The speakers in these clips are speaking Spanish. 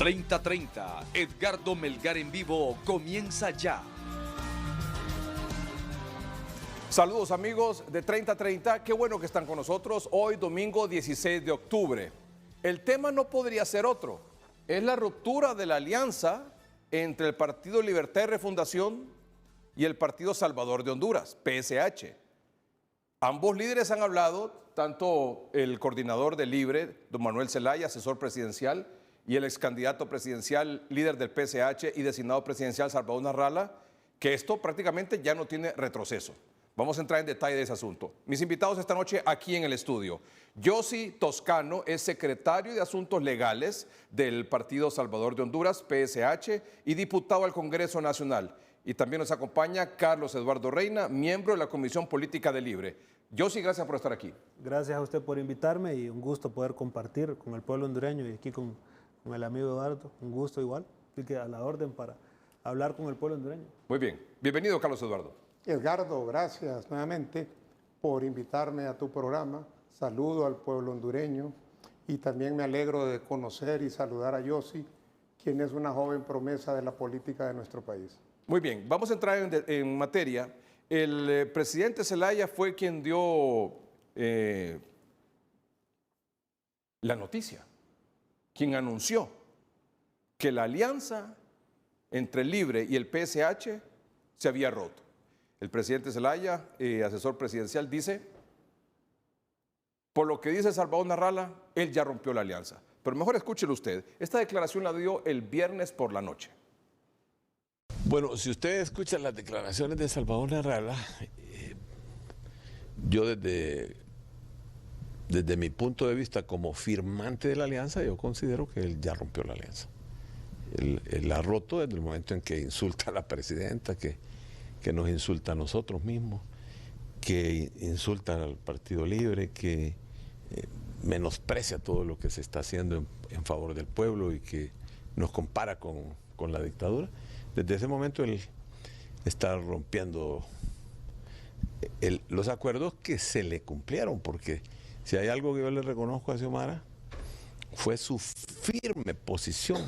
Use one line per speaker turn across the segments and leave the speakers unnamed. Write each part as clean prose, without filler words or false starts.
30:30, Edgardo Melgar en vivo comienza ya.
Saludos amigos de 30:30, qué bueno que están con nosotros hoy domingo 16 de octubre. El tema no podría ser otro, es la ruptura de la alianza entre el Partido Libertad y Refundación y el Partido Salvador de Honduras, PSH. Ambos líderes han hablado, tanto el coordinador de Libre, don Manuel Zelaya, asesor presidencial, y el ex candidato presidencial, líder del PSH y designado presidencial Salvador Narrala, que esto prácticamente ya no tiene retroceso. Vamos a entrar en detalle de ese asunto. Mis invitados esta noche aquí en el estudio. Yossi Toscano es secretario de Asuntos Legales del Partido Salvador de Honduras, PSH, y diputado al Congreso Nacional. Y también nos acompaña Carlos Eduardo Reina, miembro de la Comisión Política de Libre. Yossi, gracias por estar aquí.
Gracias a usted por invitarme y un gusto poder compartir con el pueblo hondureño y aquí con el amigo Eduardo. Un gusto igual, así que a la orden para hablar con el pueblo hondureño.
Muy bien. Bienvenido, Carlos Eduardo.
Edgardo, gracias nuevamente por invitarme a tu programa. Saludo al pueblo hondureño y también me alegro de conocer y saludar a Yossi, quien es una joven promesa de la política de nuestro país.
Muy bien, vamos a entrar en materia. El presidente Zelaya fue quien dio la noticia, quien anunció que la alianza entre el Libre y el PSH se había roto. El presidente Zelaya, asesor presidencial, dice, por lo que dice Salvador Narrala, él ya rompió la alianza. Pero mejor escúchelo usted. Esta declaración la dio el viernes por la noche.
Bueno, si usted escucha las declaraciones de Salvador Narrala, yo desde mi punto de vista como firmante de la alianza, yo considero que él ya rompió la alianza. Él la ha roto desde el momento en que insulta a la presidenta, que nos insulta a nosotros mismos, que insulta al Partido Libre, que menosprecia todo lo que se está haciendo en favor del pueblo y que nos compara con la dictadura. Desde ese momento él está rompiendo los acuerdos que se le cumplieron, porque si hay algo que yo le reconozco a Xiomara, fue su firme posición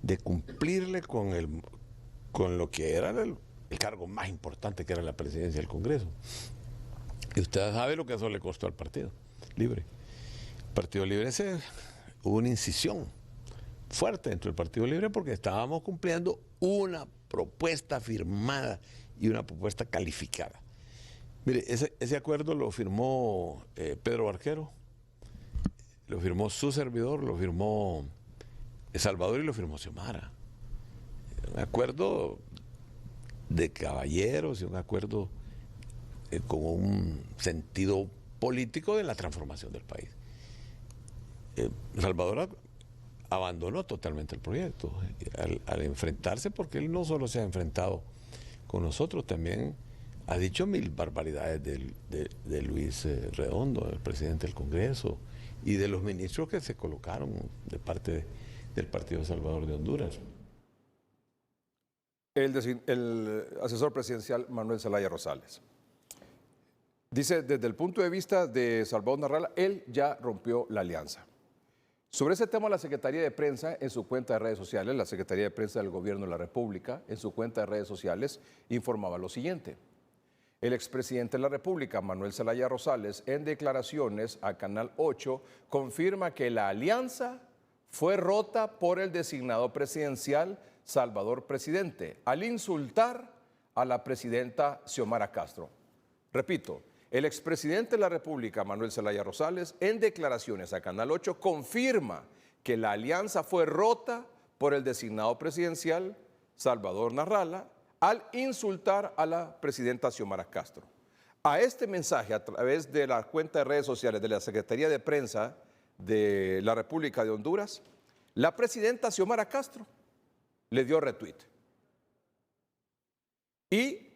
de cumplirle con lo que era el cargo más importante, que era la presidencia del Congreso. Y usted sabe lo que eso le costó al Partido Libre. El Partido Libre hubo una incisión fuerte dentro del Partido Libre porque estábamos cumpliendo una propuesta firmada y una propuesta calificada. Mire, ese acuerdo lo firmó Pedro Barquero, lo firmó su servidor, lo firmó Salvador y lo firmó Xiomara. Un acuerdo de caballeros y un acuerdo con un sentido político de la transformación del país. Salvador abandonó totalmente el proyecto al enfrentarse, porque él no solo se ha enfrentado con nosotros, también ha dicho mil barbaridades de Luis Redondo, el presidente del Congreso, y de los ministros que se colocaron de parte del Partido Salvador de Honduras.
El asesor presidencial Manuel Zelaya Rosales dice, desde el punto de vista de Salvador Narrala, él ya rompió la alianza. Sobre ese tema, la Secretaría de Prensa, en su cuenta de redes sociales, la Secretaría de Prensa del Gobierno de la República, en su cuenta de redes sociales, informaba lo siguiente. El expresidente de la República, Manuel Zelaya Rosales, en declaraciones a Canal 8, confirma que la alianza fue rota por el designado presidencial Salvador Presidente, al insultar a la presidenta Xiomara Castro. Repito, el expresidente de la República, Manuel Zelaya Rosales, en declaraciones a Canal 8, confirma que la alianza fue rota por el designado presidencial Salvador Narrala al insultar a la presidenta Xiomara Castro. A este mensaje, a través de la cuenta de redes sociales de la Secretaría de Prensa de la República de Honduras, la presidenta Xiomara Castro le dio retweet. Y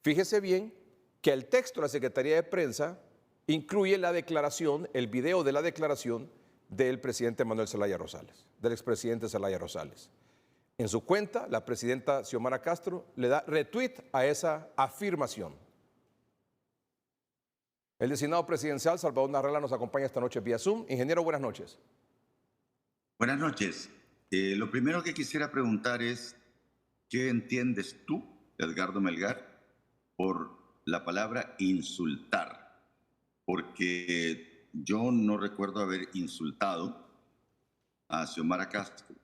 fíjese bien que el texto de la Secretaría de Prensa incluye la declaración, el video de la declaración del presidente Manuel Zelaya Rosales, del expresidente Zelaya Rosales. En su cuenta, la presidenta Xiomara Castro le da retweet a esa afirmación. El designado presidencial Salvador Narrala nos acompaña esta noche vía Zoom. Ingeniero, buenas noches.
Buenas noches. Lo primero que quisiera preguntar es, ¿qué entiendes tú, Edgardo Melgar, por la palabra insultar? Porque yo no recuerdo haber insultado a Xiomara Castro,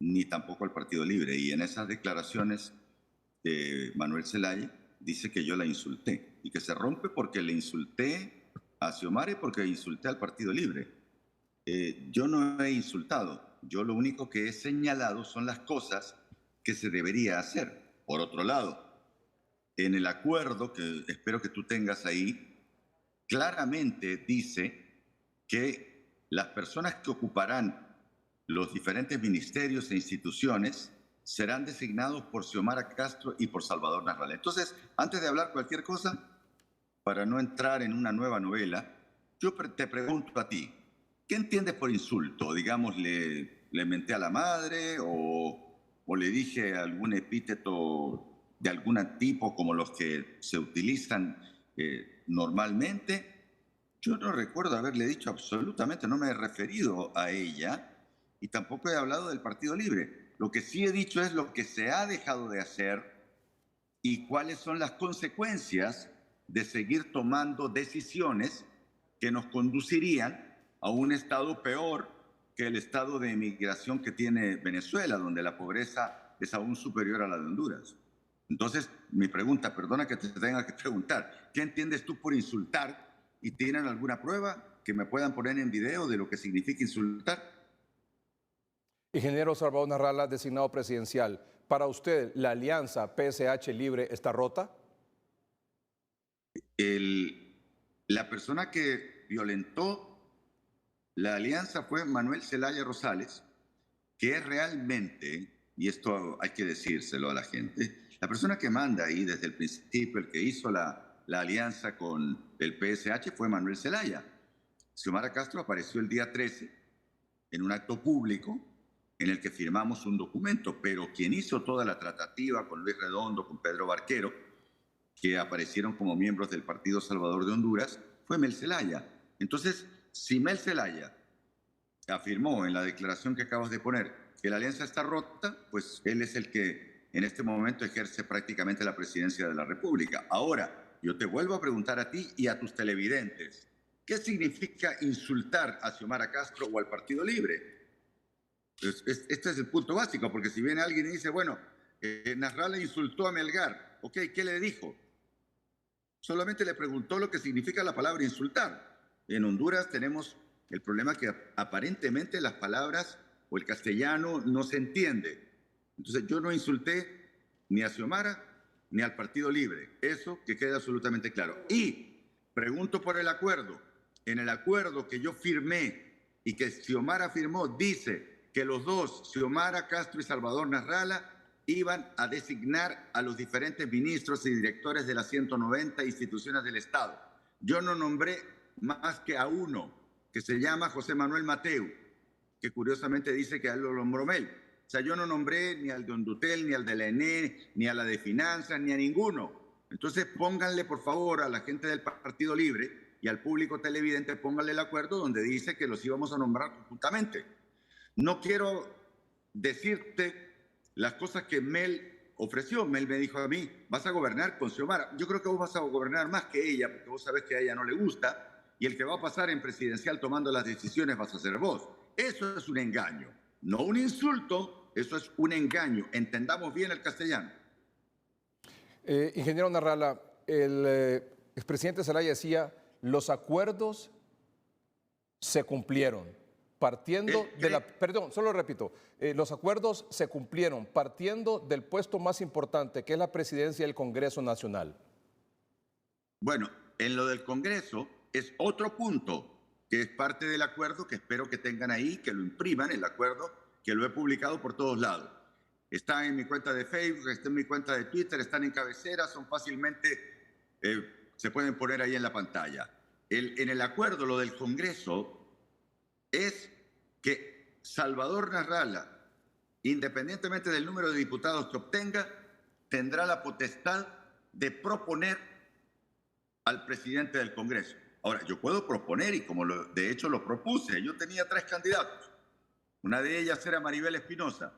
ni tampoco al Partido Libre. Y en esas declaraciones de Manuel Zelaya dice que yo la insulté y que se rompe porque le insulté a Xiomara y porque insulté al Partido Libre. Yo no he insultado. Yo lo único que he señalado son las cosas que se debería hacer. Por otro lado, en el acuerdo que espero que tú tengas ahí, claramente dice que las personas que ocuparán los diferentes ministerios e instituciones serán designados por Xiomara Castro y por Salvador Narrala. Entonces, antes de hablar cualquier cosa, para no entrar en una nueva novela, yo te pregunto a ti, ¿qué entiendes por insulto? Digamos, le menté a la madre o le dije algún epíteto de algún tipo como los que se utilizan normalmente. Yo no recuerdo haberle dicho absolutamente, no me he referido a ella y tampoco he hablado del Partido Libre. Lo que sí he dicho es lo que se ha dejado de hacer y cuáles son las consecuencias de seguir tomando decisiones que nos conducirían a un estado peor que el estado de emigración que tiene Venezuela, donde la pobreza es aún superior a la de Honduras. Entonces, mi pregunta, perdona que te tenga que preguntar, ¿qué entiendes tú por insultar? ¿Y tienen alguna prueba que me puedan poner en video de lo que significa insultar?
Ingeniero Salvador Narrala, designado presidencial, ¿para usted la alianza PSH Libre está rota?
La persona que violentó la alianza fue Manuel Zelaya Rosales, que es realmente, y esto hay que decírselo a la gente, la persona que manda ahí desde el principio, el que hizo la alianza con el PSH fue Manuel Zelaya. Xiomara Castro apareció el día 13 en un acto público en el que firmamos un documento, pero quien hizo toda la tratativa con Luis Redondo, con Pedro Barquero, que aparecieron como miembros del Partido Salvador de Honduras, fue Mel Zelaya. Entonces, si Mel Zelaya afirmó en la declaración que acabas de poner que la alianza está rota, pues él es el que en este momento ejerce prácticamente la presidencia de la República. Ahora, yo te vuelvo a preguntar a ti y a tus televidentes, ¿qué significa insultar a Xiomara Castro o al Partido Libre? Este es el punto básico, porque si viene alguien y dice, bueno, Narrala insultó a Melgar, ok, ¿qué le dijo? Solamente le preguntó lo que significa la palabra insultar. En Honduras tenemos el problema que aparentemente las palabras o el castellano no se entiende. Entonces yo no insulté ni a Xiomara ni al Partido Libre. Eso que quede absolutamente claro. Y pregunto por el acuerdo. En el acuerdo que yo firmé y que Xiomara firmó, dice que los dos, Xiomara Castro y Salvador Narrala, iban a designar a los diferentes ministros y directores de las 190 instituciones del Estado. Yo no nombré más que a uno, que se llama José Manuel Mateu, que curiosamente dice que a él lo nombró Mel. O sea, yo no nombré ni al de Hondutel, ni al de la ENE, ni a la de Finanzas, ni a ninguno. Entonces pónganle, por favor, a la gente del Partido Libre y al público televidente, pónganle el acuerdo donde dice que los íbamos a nombrar conjuntamente. No quiero decirte las cosas que Mel ofreció. Mel me dijo a mí, vas a gobernar con Xiomara. Yo creo que vos vas a gobernar más que ella, porque vos sabés que a ella no le gusta, y el que va a pasar en presidencial tomando las decisiones vas a ser vos. Eso es un engaño, no un insulto, eso es un engaño. Entendamos bien el castellano.
Ingeniero Narrala, el expresidente Zelaya decía, los acuerdos se cumplieron. Partiendo de la... Perdón, solo repito. Los acuerdos se cumplieron partiendo del puesto más importante, que es la presidencia del Congreso Nacional.
Bueno, en lo del Congreso es otro punto que es parte del acuerdo que espero que tengan ahí, que lo impriman, el acuerdo, que lo he publicado por todos lados. Está en mi cuenta de Facebook, está en mi cuenta de Twitter, están en cabecera, son fácilmente, se pueden poner ahí en la pantalla. En el acuerdo, lo del Congreso, es que Salvador Narrala, independientemente del número de diputados que obtenga, tendrá la potestad de proponer al presidente del Congreso. Ahora, yo puedo proponer, y como de hecho lo propuse, yo tenía 3 candidatos. Una de ellas era Maribel Espinosa,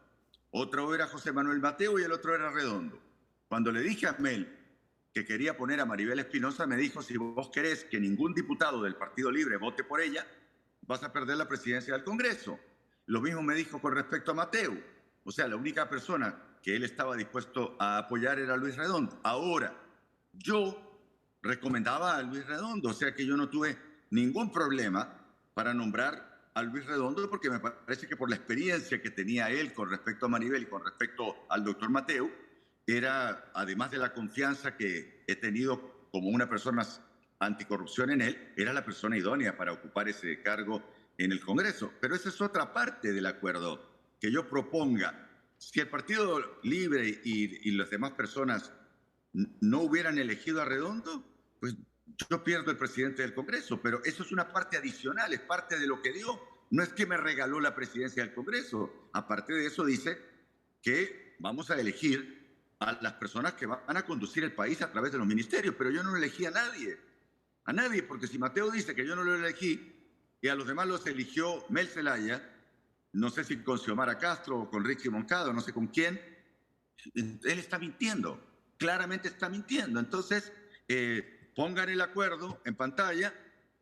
otra era José Manuel Mateo y el otro era Redondo. Cuando le dije a Mel que quería poner a Maribel Espinosa, me dijo, si vos querés que ningún diputado del Partido Libre vote por ella, vas a perder la presidencia del Congreso. Lo mismo me dijo con respecto a Mateo. O sea, la única persona que él estaba dispuesto a apoyar era Luis Redondo. Ahora, yo recomendaba a Luis Redondo, o sea que yo no tuve ningún problema para nombrar a Luis Redondo, porque me parece que por la experiencia que tenía él con respecto a Maribel y con respecto al doctor Mateo, era, además de la confianza que he tenido como una persona anticorrupción en él, era la persona idónea para ocupar ese cargo en el Congreso. Pero esa es otra parte del acuerdo que yo proponga. Si el Partido Libre y las demás personas no hubieran elegido a Redondo, pues yo pierdo el presidente del Congreso, pero eso es una parte adicional, es parte de lo que dio. No es que me regaló la presidencia del Congreso. Aparte de eso dice que vamos a elegir a las personas que van a conducir el país a través de los ministerios, pero yo no elegí a nadie, porque si Mateo dice que yo no lo elegí y a los demás los eligió Mel Zelaya, no sé si con Xiomara Castro o con Richie Moncada, no sé con quién, él está mintiendo, claramente está mintiendo. Entonces, pongan el acuerdo en pantalla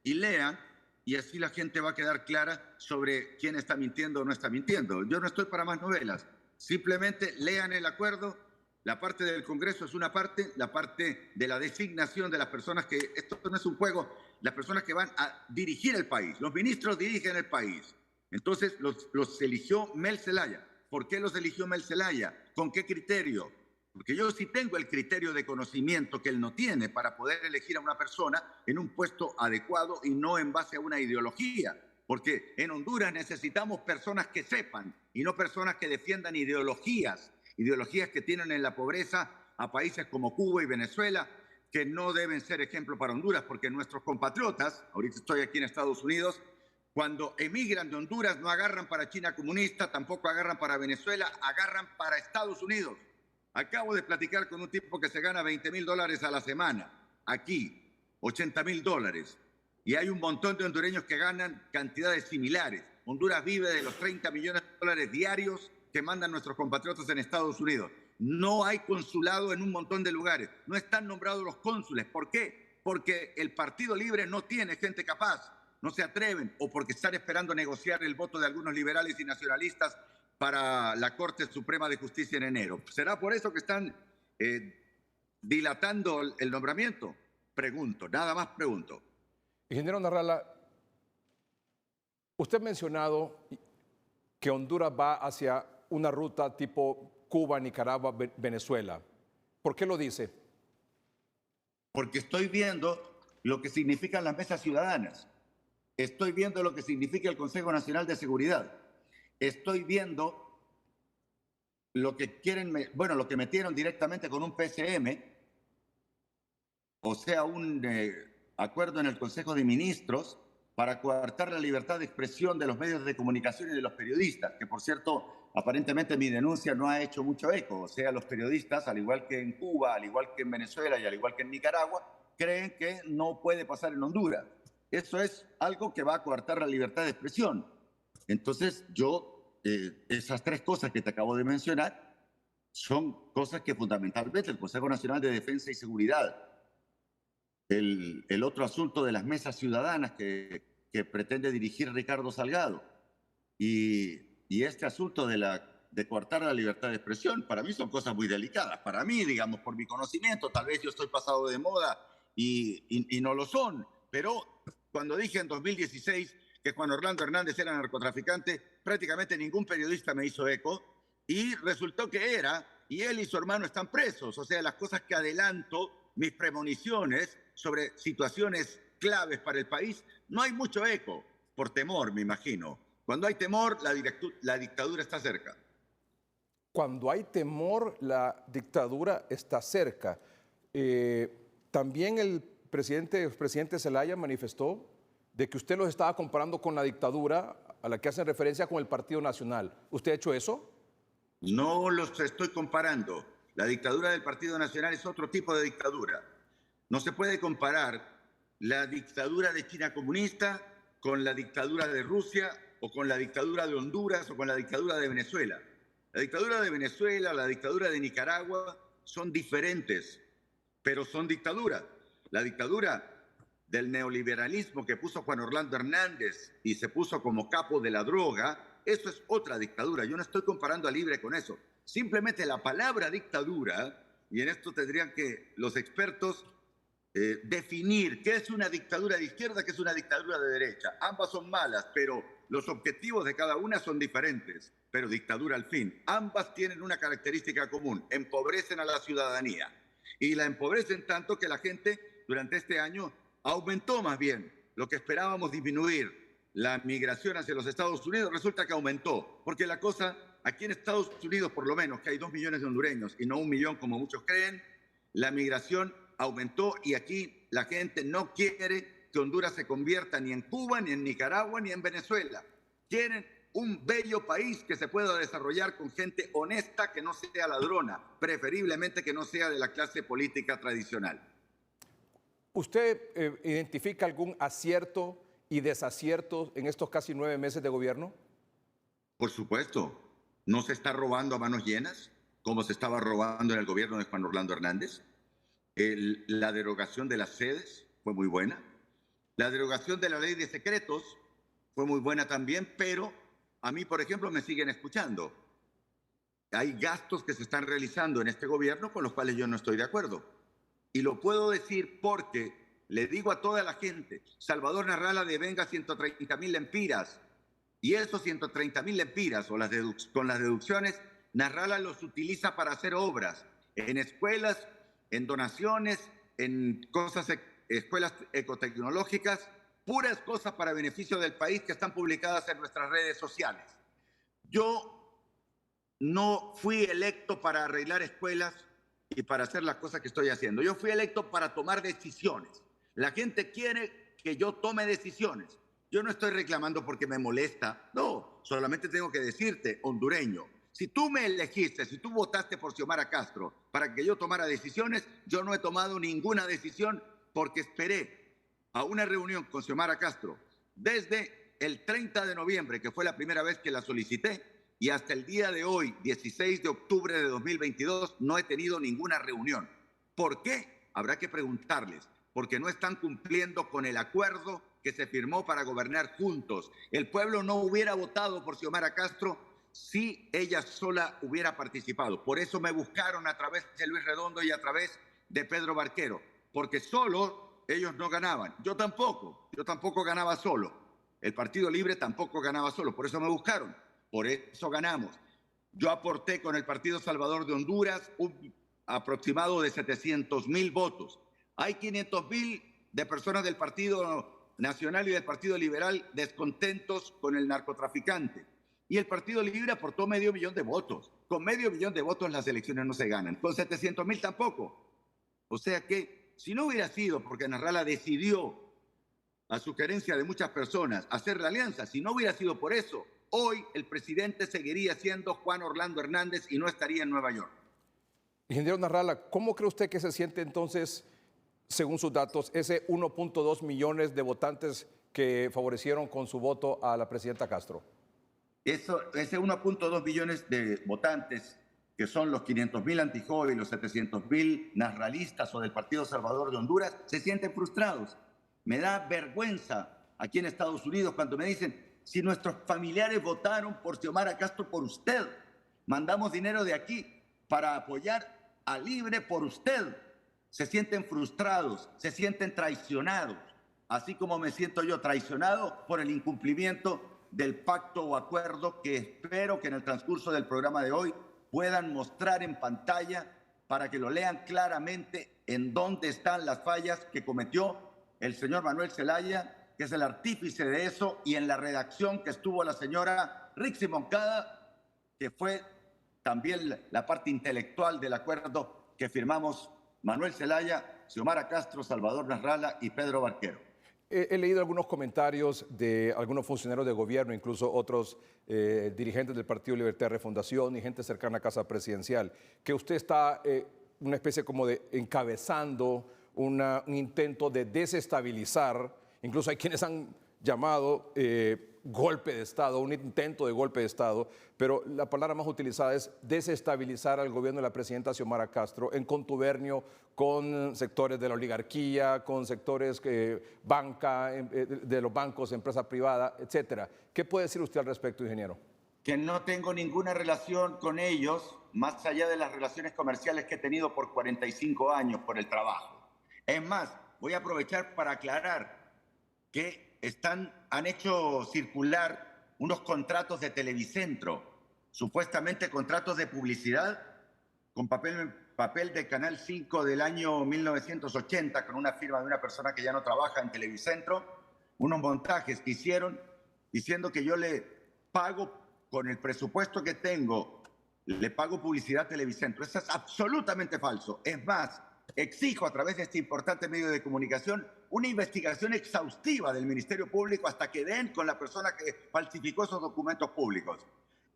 y lean, y así la gente va a quedar clara sobre quién está mintiendo o no está mintiendo. Yo no estoy para más novelas, simplemente lean el acuerdo. La parte del Congreso es una parte, la parte de la designación de las personas que, esto no es un juego, las personas que van a dirigir el país. Los ministros dirigen el país. Entonces los eligió Mel Zelaya. ¿Por qué los eligió Mel Zelaya? ¿Con qué criterio? Porque yo sí tengo el criterio de conocimiento que él no tiene para poder elegir a una persona en un puesto adecuado y no en base a una ideología. Porque en Honduras necesitamos personas que sepan y no personas que defiendan ideologías que tienen en la pobreza a países como Cuba y Venezuela, que no deben ser ejemplo para Honduras, porque nuestros compatriotas, ahorita estoy aquí en Estados Unidos, cuando emigran de Honduras no agarran para China comunista, tampoco agarran para Venezuela, agarran para Estados Unidos. Acabo de platicar con un tipo que se gana $20,000 a la semana, aquí, $80,000, y hay un montón de hondureños que ganan cantidades similares. Honduras vive de los $30 millones diarios que mandan nuestros compatriotas en Estados Unidos. No hay consulado en un montón de lugares. No están nombrados los cónsules. ¿Por qué? Porque el Partido Libre no tiene gente capaz. No se atreven, o porque están esperando negociar el voto de algunos liberales y nacionalistas para la Corte Suprema de Justicia en enero. ¿Será por eso que están dilatando el nombramiento? Pregunto, nada más pregunto.
Ingeniero Narrala, usted ha mencionado que Honduras va hacia una ruta tipo Cuba, Nicaragua, Venezuela. ¿Por qué lo dice?
Porque estoy viendo lo que significan las mesas ciudadanas. Estoy viendo lo que significa el Consejo Nacional de Seguridad. Estoy viendo lo que quieren, bueno, lo que metieron directamente con un PCM, o sea, un acuerdo en el Consejo de Ministros para coartar la libertad de expresión de los medios de comunicación y de los periodistas, que por cierto, aparentemente mi denuncia no ha hecho mucho eco. O sea, los periodistas, al igual que en Cuba, al igual que en Venezuela y al igual que en Nicaragua, creen que no puede pasar en Honduras. Eso es algo que va a coartar la libertad de expresión. Entonces, esas tres cosas que te acabo de mencionar son cosas que fundamentalmente el Consejo Nacional de Defensa y Seguridad, el otro asunto de las mesas ciudadanas que pretende dirigir Ricardo Salgado y este asunto de coartar la libertad de expresión, para mí son cosas muy delicadas. Para mí, digamos, por mi conocimiento, tal vez yo estoy pasado de moda y no lo son, pero cuando dije en 2016 que Juan Orlando Hernández era narcotraficante, prácticamente ningún periodista me hizo eco y resultó que era, y él y su hermano están presos. O sea, las cosas que adelanto, mis premoniciones sobre situaciones claves para el país, no hay mucho eco, por temor, me imagino. Cuando hay temor, la dictadura está cerca.
Cuando hay temor, la dictadura está cerca. También el presidente Zelaya manifestó de que usted los estaba comparando con la dictadura a la que hacen referencia con el Partido Nacional. ¿Usted ha hecho eso?
No los estoy comparando. La dictadura del Partido Nacional es otro tipo de dictadura. No se puede comparar la dictadura de China comunista con la dictadura de Rusia o con la dictadura de Honduras o con la dictadura de Venezuela. La dictadura de Venezuela, la dictadura de Nicaragua son diferentes, pero son dictaduras. La dictadura del neoliberalismo que puso Juan Orlando Hernández y se puso como capo de la droga, eso es otra dictadura. Yo no estoy comparando a Libre con eso. Simplemente la palabra dictadura, y en esto tendrían que los expertos definir qué es una dictadura de izquierda, qué es una dictadura de derecha. Ambas son malas, pero los objetivos de cada una son diferentes, pero dictadura al fin. Ambas tienen una característica común: empobrecen a la ciudadanía. Y la empobrecen tanto que la gente durante este año aumentó más bien lo que esperábamos disminuir. La migración hacia los Estados Unidos resulta que aumentó, porque la cosa, aquí en Estados Unidos por lo menos, que hay 2 millones de hondureños y no 1 millón como muchos creen, la migración aumentó y aquí la gente no quiere que Honduras se convierta ni en Cuba, ni en Nicaragua, ni en Venezuela. Quieren un bello país que se pueda desarrollar con gente honesta, que no sea ladrona, preferiblemente que no sea de la clase política tradicional.
¿Usted identifica algún acierto y desacierto en estos casi 9 meses de gobierno?
Por supuesto, no se está robando a manos llenas, como se estaba robando en el gobierno de Juan Orlando Hernández. La derogación de las sedes fue muy buena. La derogación de la ley de secretos fue muy buena también, pero a mí, por ejemplo, me siguen escuchando. Hay gastos que se están realizando en este gobierno con los cuales yo no estoy de acuerdo. Y lo puedo decir porque le digo a toda la gente: Salvador Narrala devenga 130.000 lempiras, y esos 130.000 lempiras con las deducciones, Narrala los utiliza para hacer obras en escuelas, en donaciones, en escuelas ecotecnológicas, puras cosas para beneficio del país que están publicadas en nuestras redes sociales. Yo no fui electo para arreglar escuelas y para hacer las cosas que estoy haciendo. Yo fui electo para tomar decisiones. La gente quiere que yo tome decisiones. Yo no estoy reclamando porque me molesta. No, solamente tengo que decirte, hondureño, si tú me elegiste, si tú votaste por Xiomara Castro para que yo tomara decisiones, yo no he tomado ninguna decisión porque esperé a una reunión con Xiomara Castro desde el 30 de noviembre, que fue la primera vez que la solicité, y hasta el día de hoy, 16 de octubre de 2022, no he tenido ninguna reunión. ¿Por qué? Habrá que preguntarles. Porque no están cumpliendo con el acuerdo que se firmó para gobernar juntos. El pueblo no hubiera votado por Xiomara Castro si ella sola hubiera participado. Por eso me buscaron a través de Luis Redondo y a través de Pedro Barquero, porque solo ellos no ganaban. Yo tampoco ganaba solo. El Partido Libre tampoco ganaba solo, por eso me buscaron. Por eso ganamos. Yo aporté con el Partido Salvador de Honduras un aproximado de 700.000 votos. Hay 500.000 de personas del Partido Nacional y del Partido Liberal descontentos con el narcotraficante. Y el Partido Libre aportó 500.000 de votos. Con 500.000 de votos las elecciones no se ganan. Con 700.000 tampoco. O sea que si no hubiera sido porque Narrala decidió, a sugerencia de muchas personas, hacer la alianza, si no hubiera sido por eso, hoy el presidente seguiría siendo Juan Orlando Hernández y no estaría en Nueva York.
Ingeniero Narrala, ¿cómo cree usted que se siente entonces, según sus datos, ese 1.2 millones de votantes que favorecieron con su voto a la presidenta Castro?
Ese 1.2 millones de votantes, que son los 500.000 anti-Joe y los 700.000 narralistas o del Partido Salvador de Honduras, se sienten frustrados. Me da vergüenza aquí en Estados Unidos cuando me dicen: si nuestros familiares votaron por Xiomara Castro por usted, mandamos dinero de aquí para apoyar a Libre por usted. Se sienten frustrados, se sienten traicionados, así como me siento yo traicionado por el incumplimiento del pacto o acuerdo que espero que en el transcurso del programa de hoy puedan mostrar en pantalla para que lo lean claramente en dónde están las fallas que cometió el señor Manuel Zelaya, que es el artífice de eso, y en la redacción que estuvo la señora Rixi Moncada, que fue también la parte intelectual del acuerdo que firmamos Manuel Zelaya, Xiomara Castro, Salvador Narrala y Pedro Barquero.
He leído algunos comentarios de algunos funcionarios de gobierno, incluso otros dirigentes del Partido Libertad y Refundación y gente cercana a Casa Presidencial, que usted está una especie como de encabezando un intento de desestabilizar. Incluso hay quienes han llamado golpe de Estado, un intento de golpe de Estado, pero la palabra más utilizada es desestabilizar al gobierno de la presidenta Xiomara Castro en contubernio con sectores de la oligarquía, con sectores banca, de los bancos, empresa privada, etcétera. ¿Qué puede decir usted al respecto, ingeniero?
Que no tengo ninguna relación con ellos, más allá de las relaciones comerciales que he tenido por 45 años por el trabajo. Es más, voy a aprovechar para aclarar que han hecho circular unos contratos de Televicentro, supuestamente contratos de publicidad, con papel de Canal 5 del año 1980, con una firma de una persona que ya no trabaja en Televicentro, unos montajes que hicieron diciendo que yo le pago con el presupuesto que tengo, le pago publicidad a Televicentro. Eso es absolutamente falso. Es más, exijo a través de este importante medio de comunicación una investigación exhaustiva del Ministerio Público hasta que den con la persona que falsificó esos documentos públicos.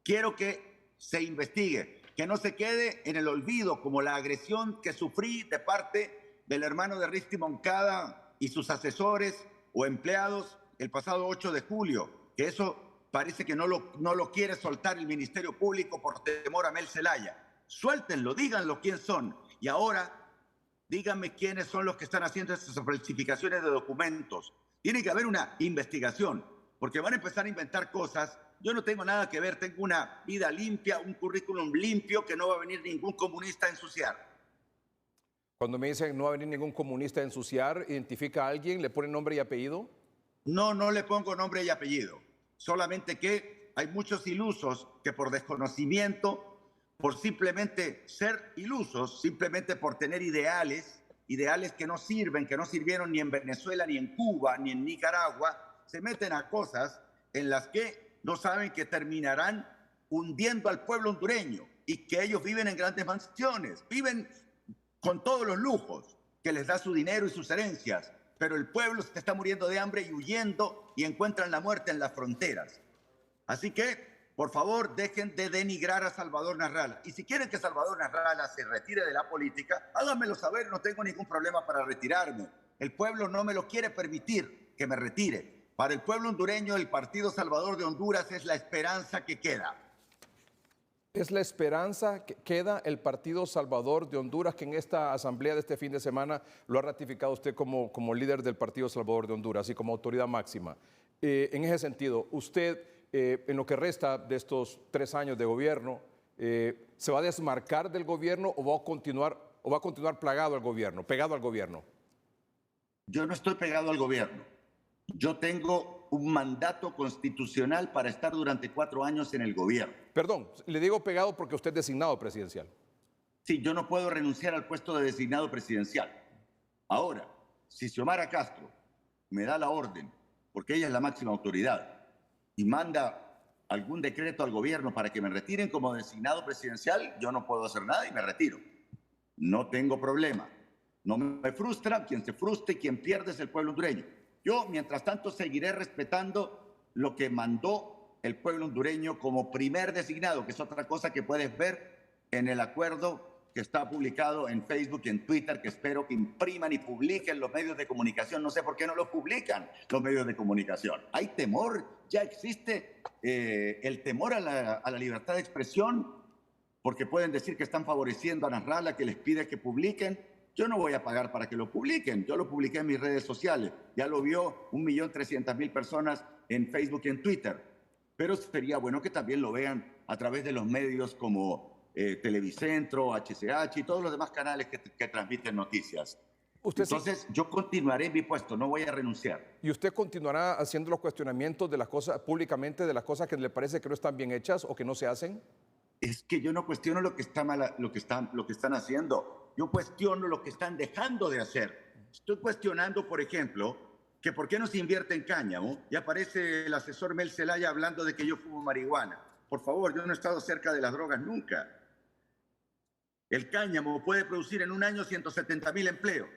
Quiero que se investigue, que no se quede en el olvido como la agresión que sufrí de parte del hermano de Risty Moncada y sus asesores o empleados el pasado 8 de julio, que eso parece que no lo quiere soltar el Ministerio Público por temor a Mel Zelaya. Suéltenlo, díganlo quién son. Y ahora díganme quiénes son los que están haciendo estas falsificaciones de documentos. Tiene que haber una investigación, porque van a empezar a inventar cosas. Yo no tengo nada que ver, tengo una vida limpia, un currículum limpio que no va a venir ningún comunista a ensuciar.
Cuando me dicen no va a venir ningún comunista a ensuciar, ¿identifica a alguien? ¿Le pone nombre y apellido?
No, no le pongo nombre y apellido. Solamente que hay muchos ilusos que por desconocimiento, por simplemente ser ilusos, simplemente por tener ideales que no sirven, que no sirvieron ni en Venezuela, ni en Cuba, ni en Nicaragua, se meten a cosas en las que no saben que terminarán hundiendo al pueblo hondureño y que ellos viven en grandes mansiones, viven con todos los lujos que les da su dinero y sus herencias, pero el pueblo se está muriendo de hambre y huyendo y encuentran la muerte en las fronteras. Así que, por favor, dejen de denigrar a Salvador Narrala. Y si quieren que Salvador Narrala se retire de la política, háganmelo saber, no tengo ningún problema para retirarme. El pueblo no me lo quiere permitir que me retire. Para el pueblo hondureño, el Partido Salvador de Honduras es la esperanza que queda.
Es la esperanza que queda el Partido Salvador de Honduras, que en esta asamblea de este fin de semana lo ha ratificado usted como líder del Partido Salvador de Honduras y como autoridad máxima. En ese sentido, usted, en lo que resta de estos 3 años de gobierno, ¿se va a desmarcar del gobierno o va a continuar pegado al gobierno?
Yo no estoy pegado al gobierno. Yo tengo un mandato constitucional para estar durante 4 años en el gobierno.
Perdón, le digo pegado porque usted es designado presidencial.
Sí, yo no puedo renunciar al puesto de designado presidencial. Ahora, si Xiomara Castro me da la orden, porque ella es la máxima autoridad, y manda algún decreto al gobierno para que me retiren como designado presidencial, yo no puedo hacer nada y me retiro. No tengo problema. No me frustra. Quien se frustre y quien pierde es el pueblo hondureño. Yo, mientras tanto, seguiré respetando lo que mandó el pueblo hondureño como primer designado, que es otra cosa que puedes ver en el acuerdo que está publicado en Facebook y en Twitter, que espero que impriman y publiquen los medios de comunicación. No sé por qué no lo publican los medios de comunicación. Hay temor, ya existe el temor a la libertad de expresión, porque pueden decir que están favoreciendo a Narrala, que les pide que publiquen. Yo no voy a pagar para que lo publiquen. Yo lo publiqué en mis redes sociales. Ya lo vio 1.300.000 personas en Facebook y en Twitter. Pero sería bueno que también lo vean a través de los medios como Televicentro, HCH y todos los demás canales que transmiten noticias. Entonces, yo continuaré en mi puesto, no voy a renunciar.
¿Y usted continuará haciendo los cuestionamientos de las cosas públicamente, de las cosas que le parece que no están bien hechas o que no se hacen?
Es que yo no cuestiono lo que está mal, lo que están haciendo. Yo cuestiono lo que están dejando de hacer. Estoy cuestionando, por ejemplo, que por qué no se invierte en cáñamo. Y aparece el asesor Mel Zelaya hablando de que yo fumo marihuana. Por favor, yo no he estado cerca de las drogas nunca. El cáñamo puede producir en un año 170.000 empleos.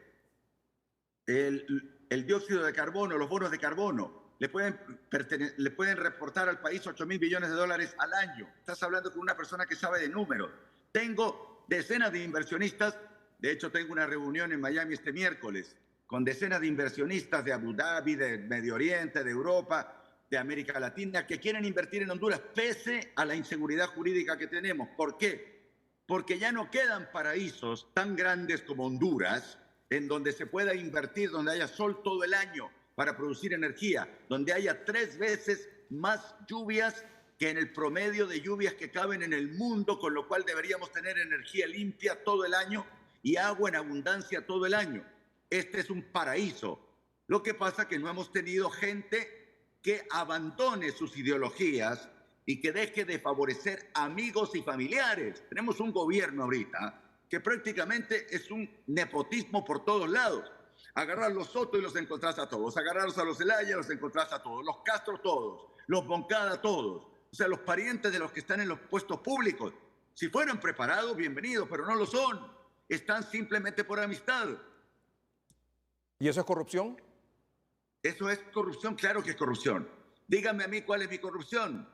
El dióxido de carbono, los bonos de carbono, le pueden reportar al país 8.000 billones de dólares al año. Estás hablando con una persona que sabe de números. Tengo decenas de inversionistas. De hecho, tengo una reunión en Miami este miércoles con decenas de inversionistas de Abu Dhabi, de Medio Oriente, de Europa, de América Latina que quieren invertir en Honduras pese a la inseguridad jurídica que tenemos. ¿Por qué? Porque ya no quedan paraísos tan grandes como Honduras en donde se pueda invertir, donde haya sol todo el año para producir energía, donde haya 3 veces más lluvias que en el promedio de lluvias que caben en el mundo, con lo cual deberíamos tener energía limpia todo el año y agua en abundancia todo el año. Este es un paraíso. Lo que pasa es que no hemos tenido gente que abandone sus ideologías y que deje de favorecer amigos y familiares. Tenemos un gobierno ahorita que prácticamente es un nepotismo por todos lados. Agarrar los Soto y los encontrás a todos, agarrarlos a los Zelaya los encontrás a todos, los Castro todos, los Moncada todos, o sea, los parientes de los que están en los puestos públicos. Si fueran preparados, bienvenidos, pero no lo son. Están simplemente por amistad.
¿Y eso es corrupción?
¿Eso es corrupción? Claro que es corrupción. Díganme a mí cuál es mi corrupción.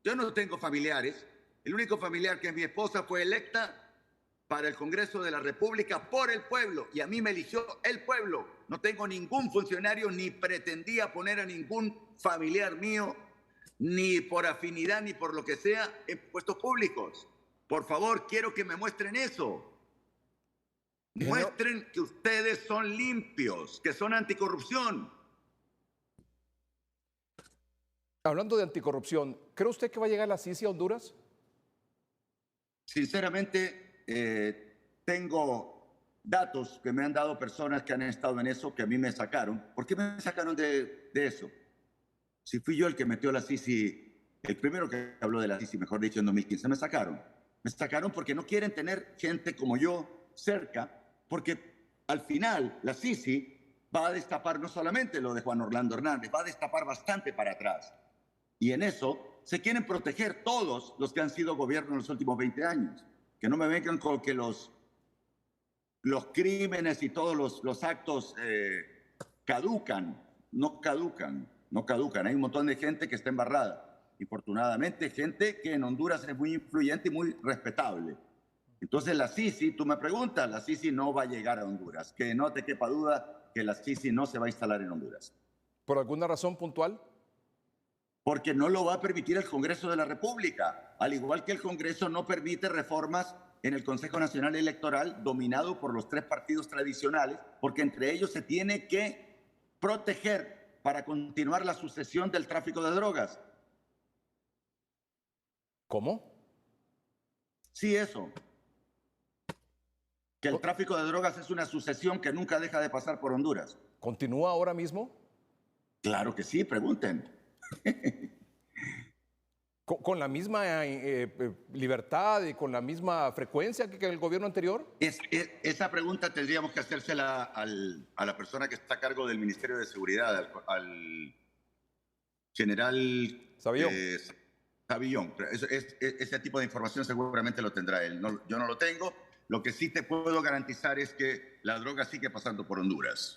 Yo no tengo familiares. El único familiar que es mi esposa fue electa para el Congreso de la República por el pueblo y a mí me eligió el pueblo. No tengo ningún funcionario ni pretendía poner a ningún familiar mío, ni por afinidad ni por lo que sea, en puestos públicos. Por favor, quiero que me muestren eso. Muestren que ustedes son limpios, que son anticorrupción.
Hablando de anticorrupción, ¿cree usted que va a llegar la CICI a Honduras?
Sinceramente, tengo datos que me han dado personas que han estado en eso, que a mí me sacaron. ¿Por qué me sacaron de eso? Si fui yo el que metió la CICI, el primero que habló de la CICI, mejor dicho, en 2015, me sacaron. Me sacaron porque no quieren tener gente como yo cerca, porque al final la CICI va a destapar no solamente lo de Juan Orlando Hernández, va a destapar bastante para atrás. Y en eso se quieren proteger todos los que han sido gobierno en los últimos 20 años. Que no me vengan con que los crímenes y todos los actos caducan. No caducan, no caducan. Hay un montón de gente que está embarrada. Infortunadamente, gente que en Honduras es muy influyente y muy respetable. Entonces la CICI, tú me preguntas, la CICI no va a llegar a Honduras. Que no te quepa duda que la CICI no se va a instalar en Honduras.
¿Por alguna razón puntual?
Porque no lo va a permitir el Congreso de la República, al igual que el Congreso no permite reformas en el Consejo Nacional Electoral dominado por los 3 partidos tradicionales, porque entre ellos se tiene que proteger para continuar la sucesión del tráfico de drogas.
¿Cómo?
Sí, eso. Que el tráfico de drogas es una sucesión que nunca deja de pasar por Honduras.
¿Continúa ahora mismo?
Claro que sí, pregunten.
¿Con la misma libertad y con la misma frecuencia que el gobierno anterior?
Esa pregunta tendríamos que hacérsela a la persona que está a cargo del Ministerio de Seguridad, al general
Savillón.
Savillón. Ese tipo de información seguramente lo tendrá él. Yo no lo tengo. Lo que sí te puedo garantizar es que la droga sigue pasando por Honduras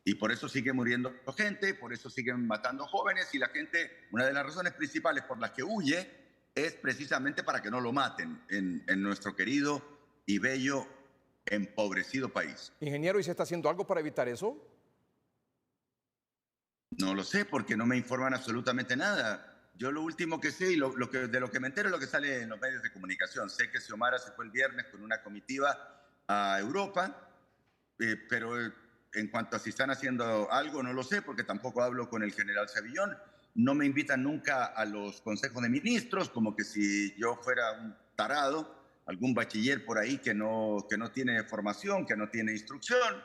y por eso sigue muriendo gente, por eso siguen matando jóvenes y la gente, una de las razones principales por las que huye es precisamente para que no lo maten en nuestro querido y bello, empobrecido país.
Ingeniero, ¿y se está haciendo algo para evitar eso?
No lo sé porque no me informan absolutamente nada. Yo lo último que sé y de lo que me entero es lo que sale en los medios de comunicación. Sé que Xiomara se fue el viernes con una comitiva a Europa, pero en cuanto a si están haciendo algo, no lo sé, porque tampoco hablo con el general Savillón. No me invitan nunca a los consejos de ministros, como que si yo fuera un tarado, algún bachiller por ahí que no tiene formación, que no tiene instrucción.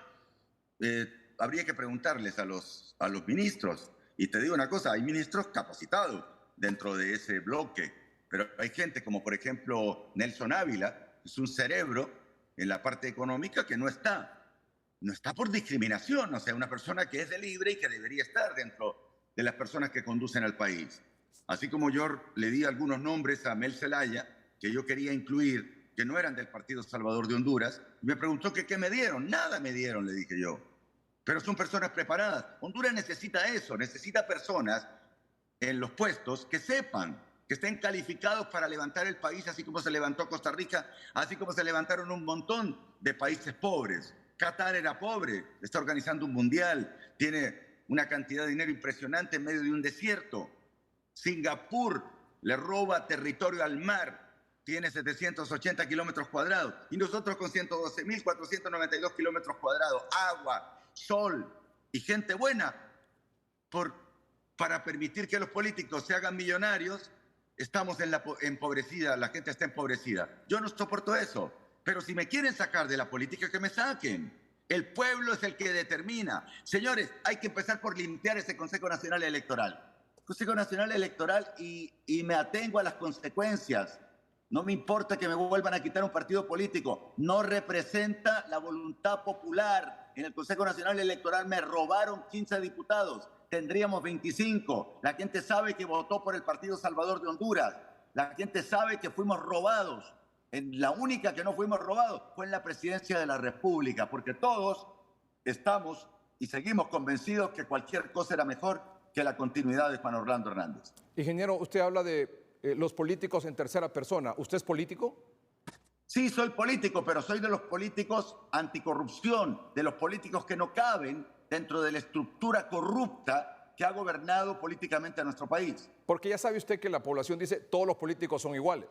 Habría que preguntarles a los ministros. Y te digo una cosa, hay ministros capacitados dentro de ese bloque, pero hay gente como, por ejemplo, Nelson Ávila, es un cerebro en la parte económica que no está por discriminación, o sea, una persona que es de libre y que debería estar dentro de las personas que conducen al país. Así como yo le di algunos nombres a Mel Zelaya, que yo quería incluir, que no eran del Partido Salvador de Honduras, me preguntó que qué me dieron. Nada me dieron, le dije yo. Pero son personas preparadas. Honduras necesita eso, necesita personas en los puestos que sepan, que estén calificados para levantar el país, así como se levantó Costa Rica, así como se levantaron un montón de países pobres. Qatar era pobre, está organizando un mundial, tiene una cantidad de dinero impresionante en medio de un desierto. Singapur le roba territorio al mar, tiene 780 kilómetros cuadrados, y nosotros con 112.492 kilómetros cuadrados, agua, sol y gente buena, para permitir que los políticos se hagan millonarios, estamos empobrecida, la gente está empobrecida. Yo no soporto eso, pero si me quieren sacar de la política, que me saquen. El pueblo es el que determina. Señores, hay que empezar por limpiar ese Consejo Nacional Electoral. Consejo Nacional Electoral y me atengo a las consecuencias. No me importa que me vuelvan a quitar un partido político. No representa la voluntad popular. En el Consejo Nacional Electoral me robaron 15 diputados. Tendríamos 25. La gente sabe que votó por el Partido Salvador de Honduras. La gente sabe que fuimos robados. La única que no fuimos robados fue en la presidencia de la República, porque todos estamos y seguimos convencidos que cualquier cosa era mejor que la continuidad de Juan Orlando Hernández.
Ingeniero, usted habla de los políticos en tercera persona. ¿Usted es político?
Sí, soy político, pero soy de los políticos anticorrupción, de los políticos que no caben dentro de la estructura corrupta que ha gobernado políticamente a nuestro país.
Porque ya sabe usted que la población dice todos los políticos son iguales.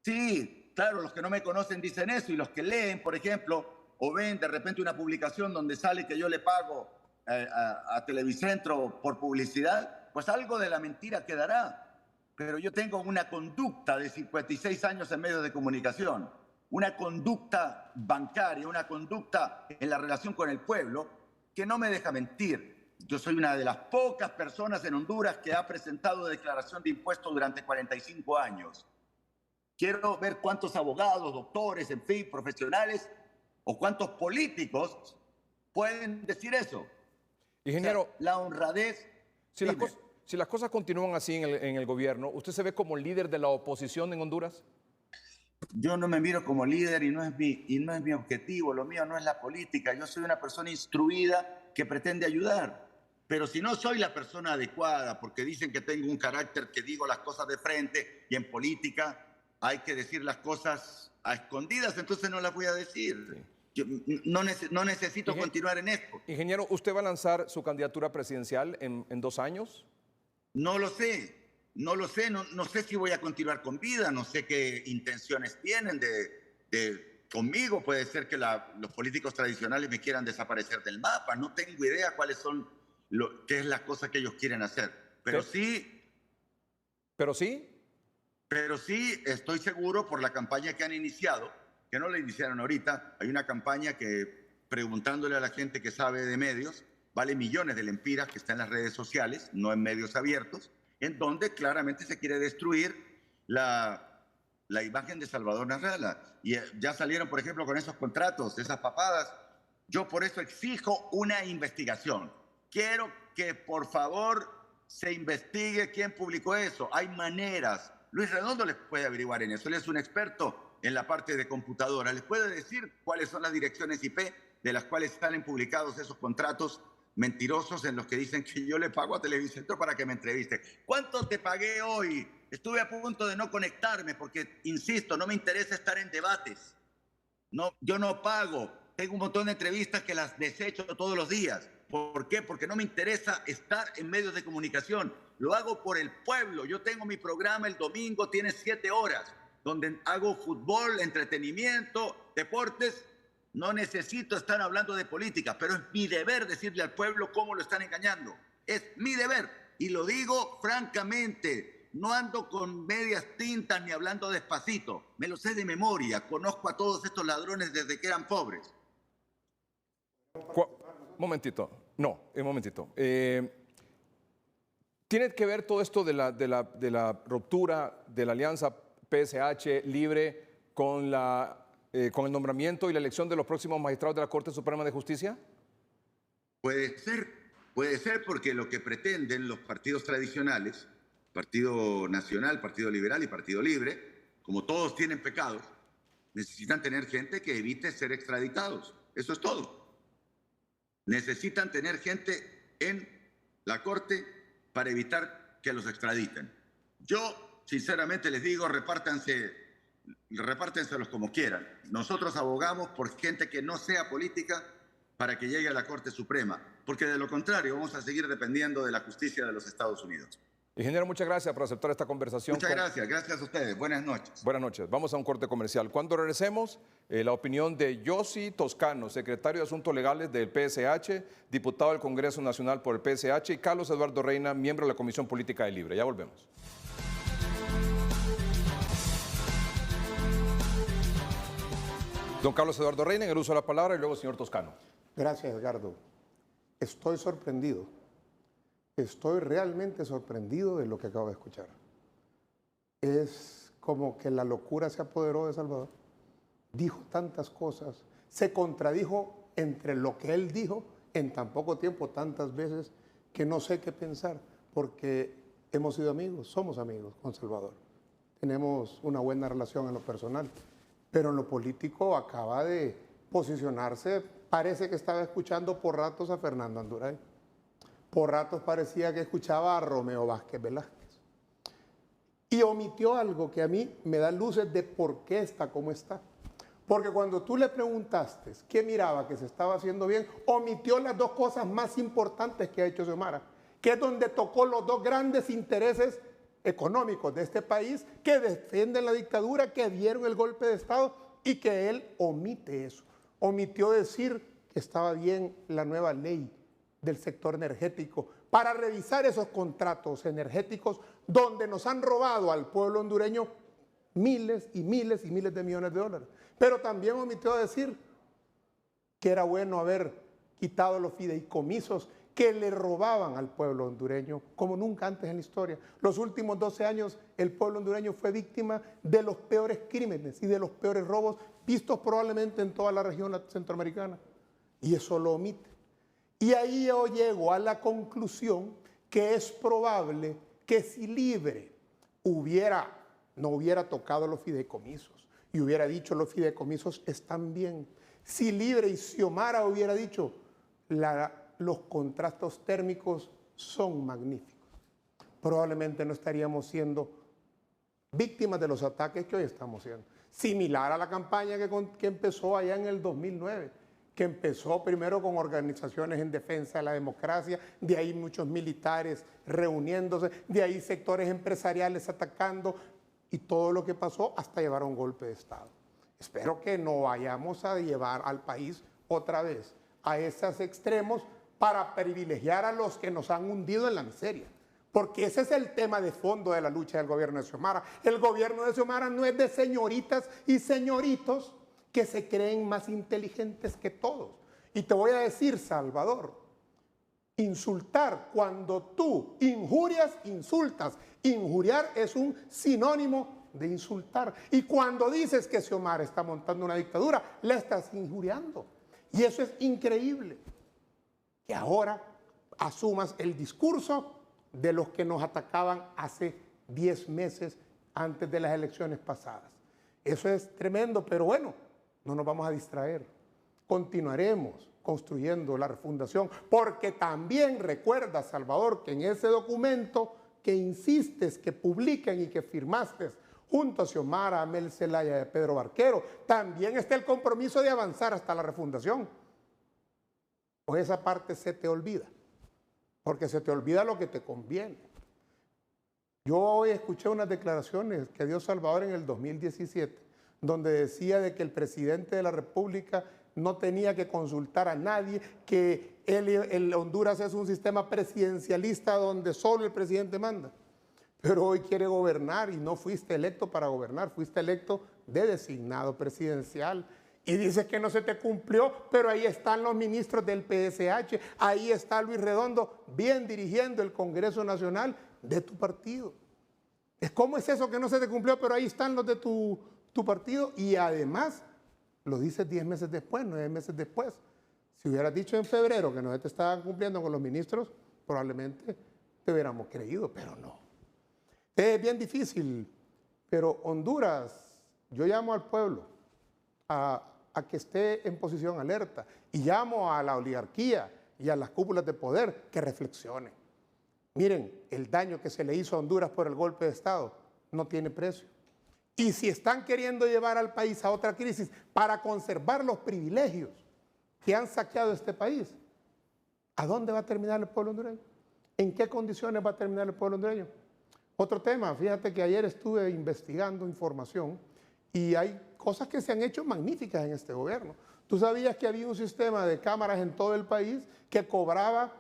Sí, claro, los que no me conocen dicen eso, y los que leen, por ejemplo, o ven de repente una publicación donde sale que yo le pago a Televicentro por publicidad, pues algo de la mentira quedará. Pero yo tengo una conducta de 56 años en medios de comunicación, una conducta bancaria, una conducta en la relación con el pueblo que no me deja mentir. Yo soy una de las pocas personas en Honduras que ha presentado declaración de impuestos durante 45 años. Quiero ver cuántos abogados, doctores, en fin, profesionales o cuántos políticos pueden decir eso.
Ingeniero,
o sea, la honradez.
Si las cosas continúan así en el gobierno, ¿usted se ve como líder de la oposición en Honduras?
Yo no me miro como líder y no es mi objetivo. Lo mío no es la política. Yo soy una persona instruida que pretende ayudar. Pero si no soy la persona adecuada, porque dicen que tengo un carácter que digo las cosas de frente, y en política hay que decir las cosas a escondidas, entonces no las voy a decir. Sí. Yo no necesito continuar en esto.
Ingeniero, ¿usted va a lanzar su candidatura presidencial en 2 años?
No lo sé, no sé si voy a continuar con vida, no sé qué intenciones tienen conmigo. Puede ser que los políticos tradicionales me quieran desaparecer del mapa, no tengo idea cuáles son, qué es las cosas que ellos quieren hacer. Pero sí.
¿Pero sí?
Pero sí estoy seguro por la campaña que han iniciado, que no la iniciaron ahorita. Hay una campaña que, preguntándole a la gente que sabe de medios, vale millones de lempiras, que está en las redes sociales, no en medios abiertos, en donde claramente se quiere destruir la imagen de Salvador Narrala. Y ya salieron, por ejemplo, con esos contratos, esas papadas. Yo por eso exijo una investigación. Quiero que, por favor, se investigue quién publicó eso. Hay maneras. Luis Redondo les puede averiguar en eso. Él es un experto en la parte de computadora. Les puede decir cuáles son las direcciones IP de las cuales salen publicados esos contratos mentirosos en los que dicen que yo le pago a Televicentro para que me entreviste. ¿Cuánto te pagué hoy? Estuve a punto de no conectarme porque, insisto, no me interesa estar en debates. No, yo no pago. Tengo un montón de entrevistas que las desecho todos los días. ¿Por qué? Porque no me interesa estar en medios de comunicación. Lo hago por el pueblo. Yo tengo mi programa el domingo, tiene 7 horas, donde hago fútbol, entretenimiento, deportes. No necesito estar hablando de política, pero es mi deber decirle al pueblo cómo lo están engañando. Es mi deber. Y lo digo francamente. No ando con medias tintas ni hablando despacito. Me lo sé de memoria. Conozco a todos estos ladrones desde que eran pobres.
Un momentito. ¿Tiene que ver todo esto de la ruptura de la alianza PSH Libre con el nombramiento y la elección de los próximos magistrados de la Corte Suprema de Justicia?
Puede ser porque lo que pretenden los partidos tradicionales, Partido Nacional, Partido Liberal y Partido Libre, como todos tienen pecados, necesitan tener gente que evite ser extraditados. Eso es todo. Necesitan tener gente en la Corte para evitar que los extraditen. Yo, sinceramente, les digo, repártenselos como quieran. Nosotros abogamos por gente que no sea política para que llegue a la Corte Suprema, porque de lo contrario vamos a seguir dependiendo de la justicia de los Estados Unidos.
Ingeniero, muchas gracias por aceptar esta conversación.
Muchas gracias a ustedes. Buenas noches.
Buenas noches. Vamos a un corte comercial. Cuando regresemos, la opinión de Yossi Toscano, secretario de Asuntos Legales del PSH, diputado del Congreso Nacional por el PSH, y Carlos Eduardo Reina, miembro de la Comisión Política de Libre. Ya volvemos. Don Carlos Eduardo Reina, en el uso de la palabra, y luego el señor Toscano.
Gracias, Edgardo. Estoy sorprendido. Estoy realmente sorprendido de lo que acabo de escuchar. Es como que la locura se apoderó de Salvador. Dijo tantas cosas, se contradijo entre lo que él dijo en tan poco tiempo, tantas veces, que no sé qué pensar, porque hemos sido amigos, somos amigos con Salvador. Tenemos una buena relación en lo personal, pero en lo político acaba de posicionarse. Parece que estaba escuchando por ratos a Fernando Anduray. Por ratos parecía que escuchaba a Romeo Vázquez Velázquez. Y omitió algo que a mí me da luces de por qué está como está. Porque cuando tú le preguntaste qué miraba que se estaba haciendo bien, omitió las dos cosas más importantes que ha hecho Xiomara, que es donde tocó los dos grandes intereses económicos de este país que defienden la dictadura, que dieron el golpe de Estado, y que él omite eso. Omitió decir que estaba bien la nueva ley del sector energético para revisar esos contratos energéticos donde nos han robado al pueblo hondureño miles y miles y miles de millones de dólares. Pero también omitió decir que era bueno haber quitado los fideicomisos que le robaban al pueblo hondureño como nunca antes en la historia. Los últimos 12 años el pueblo hondureño fue víctima de los peores crímenes y de los peores robos vistos probablemente en toda la región centroamericana. Y eso lo omite. Y ahí yo llego a la conclusión que es probable que si Libre no hubiera tocado los fideicomisos y hubiera dicho los fideicomisos están bien, si Libre y Xiomara hubiera dicho los contrastes térmicos son magníficos, probablemente no estaríamos siendo víctimas de los ataques que hoy estamos siendo. Similar a la campaña que empezó allá en el 2009. Que empezó primero con organizaciones en defensa de la democracia, de ahí muchos militares reuniéndose, de ahí sectores empresariales atacando y todo lo que pasó hasta llevar a un golpe de Estado. Espero que no vayamos a llevar al país otra vez a esos extremos para privilegiar a los que nos han hundido en la miseria. Porque ese es el tema de fondo de la lucha del gobierno de Xiomara. El gobierno de Xiomara no es de señoritas y señoritos que se creen más inteligentes que todos. Y te voy a decir, Salvador, insultar cuando tú injurias, insultas. Injuriar es un sinónimo de insultar. Y cuando dices que Xiomara está montando una dictadura, la estás injuriando. Y eso es increíble. Que ahora asumas el discurso de los que nos atacaban hace 10 meses antes de las elecciones pasadas. Eso es tremendo, pero bueno, no nos vamos a distraer. Continuaremos construyendo la refundación, porque también recuerda, Salvador, que en ese documento que insistes que publiquen y que firmaste junto a Xiomara, a Mel Zelaya y a Pedro Barquero, también está el compromiso de avanzar hasta la refundación. O esa parte se te olvida, porque se te olvida lo que te conviene. Yo hoy escuché unas declaraciones que dio Salvador en el 2017, donde decía de que el presidente de la República no tenía que consultar a nadie, que el Honduras es un sistema presidencialista donde solo el presidente manda. Pero hoy quiere gobernar y no fuiste electo para gobernar, fuiste electo de designado presidencial. Y dices que no se te cumplió, pero ahí están los ministros del PSH, ahí está Luis Redondo, bien dirigiendo el Congreso Nacional de tu partido. ¿Cómo es eso que no se te cumplió, pero ahí están los de tu partido? Y además, lo dices 10 meses después, 9 meses después. Si hubieras dicho en febrero que no te estaban cumpliendo con los ministros, probablemente te hubiéramos creído, pero no. Es bien difícil, pero Honduras, yo llamo al pueblo a que esté en posición alerta y llamo a la oligarquía y a las cúpulas de poder que reflexionen. Miren, el daño que se le hizo a Honduras por el golpe de Estado no tiene precio. Y si están queriendo llevar al país a otra crisis para conservar los privilegios que han saqueado este país, ¿a dónde va a terminar el pueblo hondureño? ¿En qué condiciones va a terminar el pueblo hondureño? Otro tema, fíjate que ayer estuve investigando información y hay cosas que se han hecho magníficas en este gobierno. ¿Tú sabías que había un sistema de cámaras en todo el país que cobraba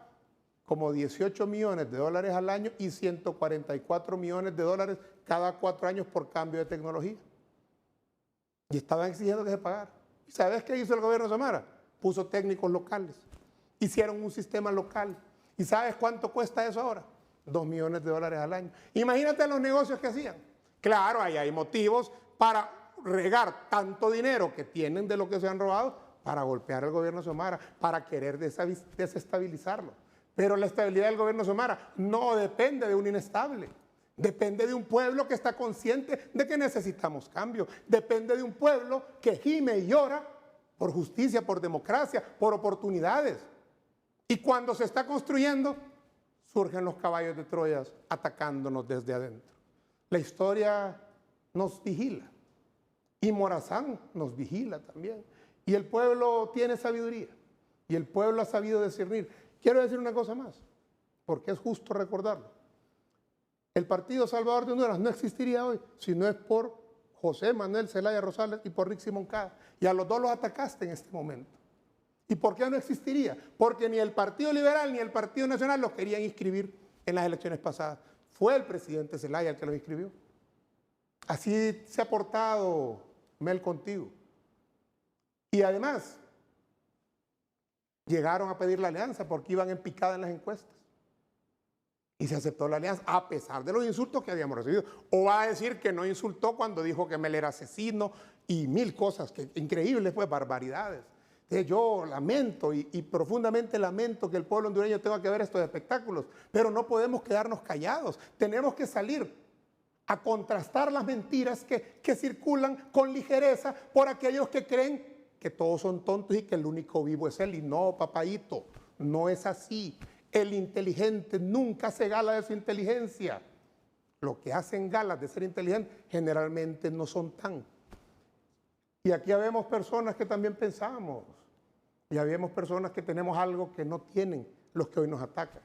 como 18 millones de dólares al año y 144 millones de dólares cada 4 años por cambio de tecnología? Y estaban exigiendo que se pagara. ¿Y sabes qué hizo el gobierno de Samara? Puso técnicos locales. Hicieron un sistema local. ¿Y sabes cuánto cuesta eso ahora? 2 millones de dólares al año. Imagínate los negocios que hacían. Claro, ahí hay motivos para regar tanto dinero que tienen de lo que se han robado para golpear al gobierno de Xiomara, para querer desestabilizarlo. Pero la estabilidad del gobierno de Xiomara no depende de un inestable. Depende de un pueblo que está consciente de que necesitamos cambio. Depende de un pueblo que gime y llora por justicia, por democracia, por oportunidades. Y cuando se está construyendo, surgen los caballos de Troya atacándonos desde adentro. La historia nos vigila. Y Morazán nos vigila también. Y el pueblo tiene sabiduría. Y el pueblo ha sabido discernir. Quiero decir una cosa más, porque es justo recordarlo. El Partido Salvador de Honduras no existiría hoy si no es por José Manuel Zelaya Rosales y por Rixi Moncada. Y a los dos los atacaste en este momento. ¿Y por qué no existiría? Porque ni el Partido Liberal ni el Partido Nacional los querían inscribir en las elecciones pasadas. Fue el presidente Zelaya el que los inscribió. Así se ha portado Mel contigo. Y además, llegaron a pedir la alianza porque iban en picada en las encuestas. Y se aceptó la alianza a pesar de los insultos que habíamos recibido. O va a decir que no insultó cuando dijo que Mel era asesino y mil cosas que increíbles, pues barbaridades. Entonces yo lamento y profundamente lamento que el pueblo hondureño tenga que ver estos espectáculos, pero no podemos quedarnos callados. Tenemos que salir a contrastar las mentiras que circulan con ligereza por aquellos que creen que todos son tontos y que el único vivo es él. Y no, papayito, no es así. El inteligente nunca hace gala de su inteligencia. Los que hacen galas de ser inteligentes generalmente no son tan. Y aquí habemos personas que también pensamos. Y habemos personas que tenemos algo que no tienen los que hoy nos atacan.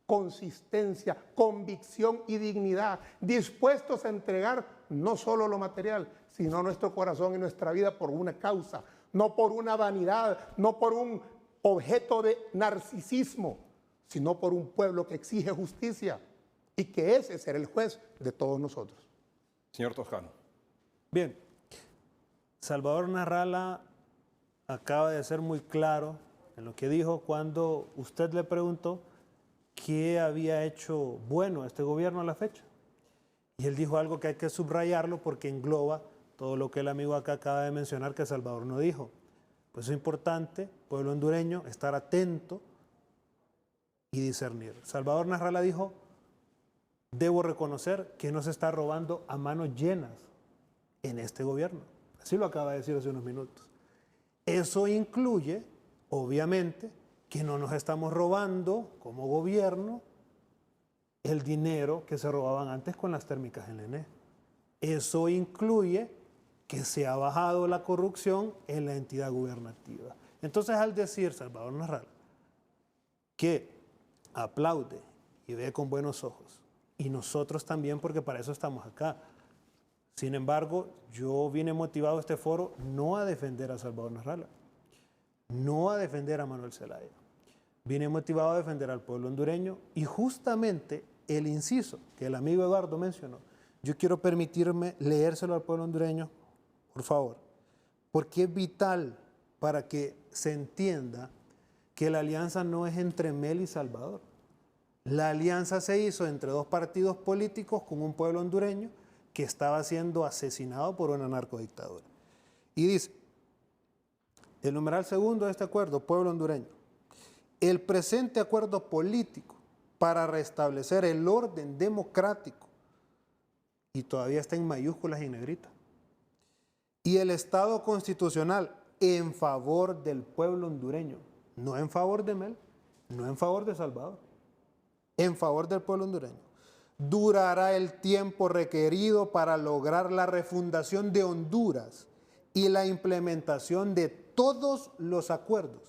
Consistencia, convicción y dignidad. Dispuestos a entregar no solo lo material, sino nuestro corazón y nuestra vida por una causa. No por una vanidad, no por un objeto de narcisismo, sino por un pueblo que exige justicia y que ese será el juez de todos nosotros.
Señor Toscano.
Bien, Salvador Narrala acaba de ser muy claro en lo que dijo cuando usted le preguntó qué había hecho bueno este gobierno a la fecha. Y él dijo algo que hay que subrayarlo porque engloba todo lo que el amigo acá acaba de mencionar que Salvador no dijo. Pues es importante, pueblo hondureño, estar atento y discernir. Salvador Narrala dijo, debo reconocer que no se está robando a manos llenas en este gobierno. Así lo acaba de decir hace unos minutos. Eso incluye, obviamente, que no nos estamos robando como gobierno el dinero que se robaban antes con las térmicas en ENE. Eso incluye que se ha bajado la corrupción en la entidad gubernativa. Entonces, al decir Salvador Narrala que aplaude y ve con buenos ojos, y nosotros también, porque para eso estamos acá. Sin embargo, yo vine motivado a este foro no a defender a Salvador Narrala, no a defender a Manuel Zelaya. Vine motivado a defender al pueblo hondureño y justamente el inciso que el amigo Eduardo mencionó, yo quiero permitirme leérselo al pueblo hondureño, por favor, porque es vital para que se entienda que la alianza no es entre Mel y Salvador. La alianza se hizo entre dos partidos políticos con un pueblo hondureño que estaba siendo asesinado por una narcodictadura. Y dice, el numeral segundo de este acuerdo, pueblo hondureño, el presente acuerdo político para restablecer el orden democrático, y todavía está en mayúsculas y en negrita, y el Estado constitucional en favor del pueblo hondureño, no en favor de Mel, no en favor de Salvador, en favor del pueblo hondureño, durará el tiempo requerido para lograr la refundación de Honduras y la implementación de todos los acuerdos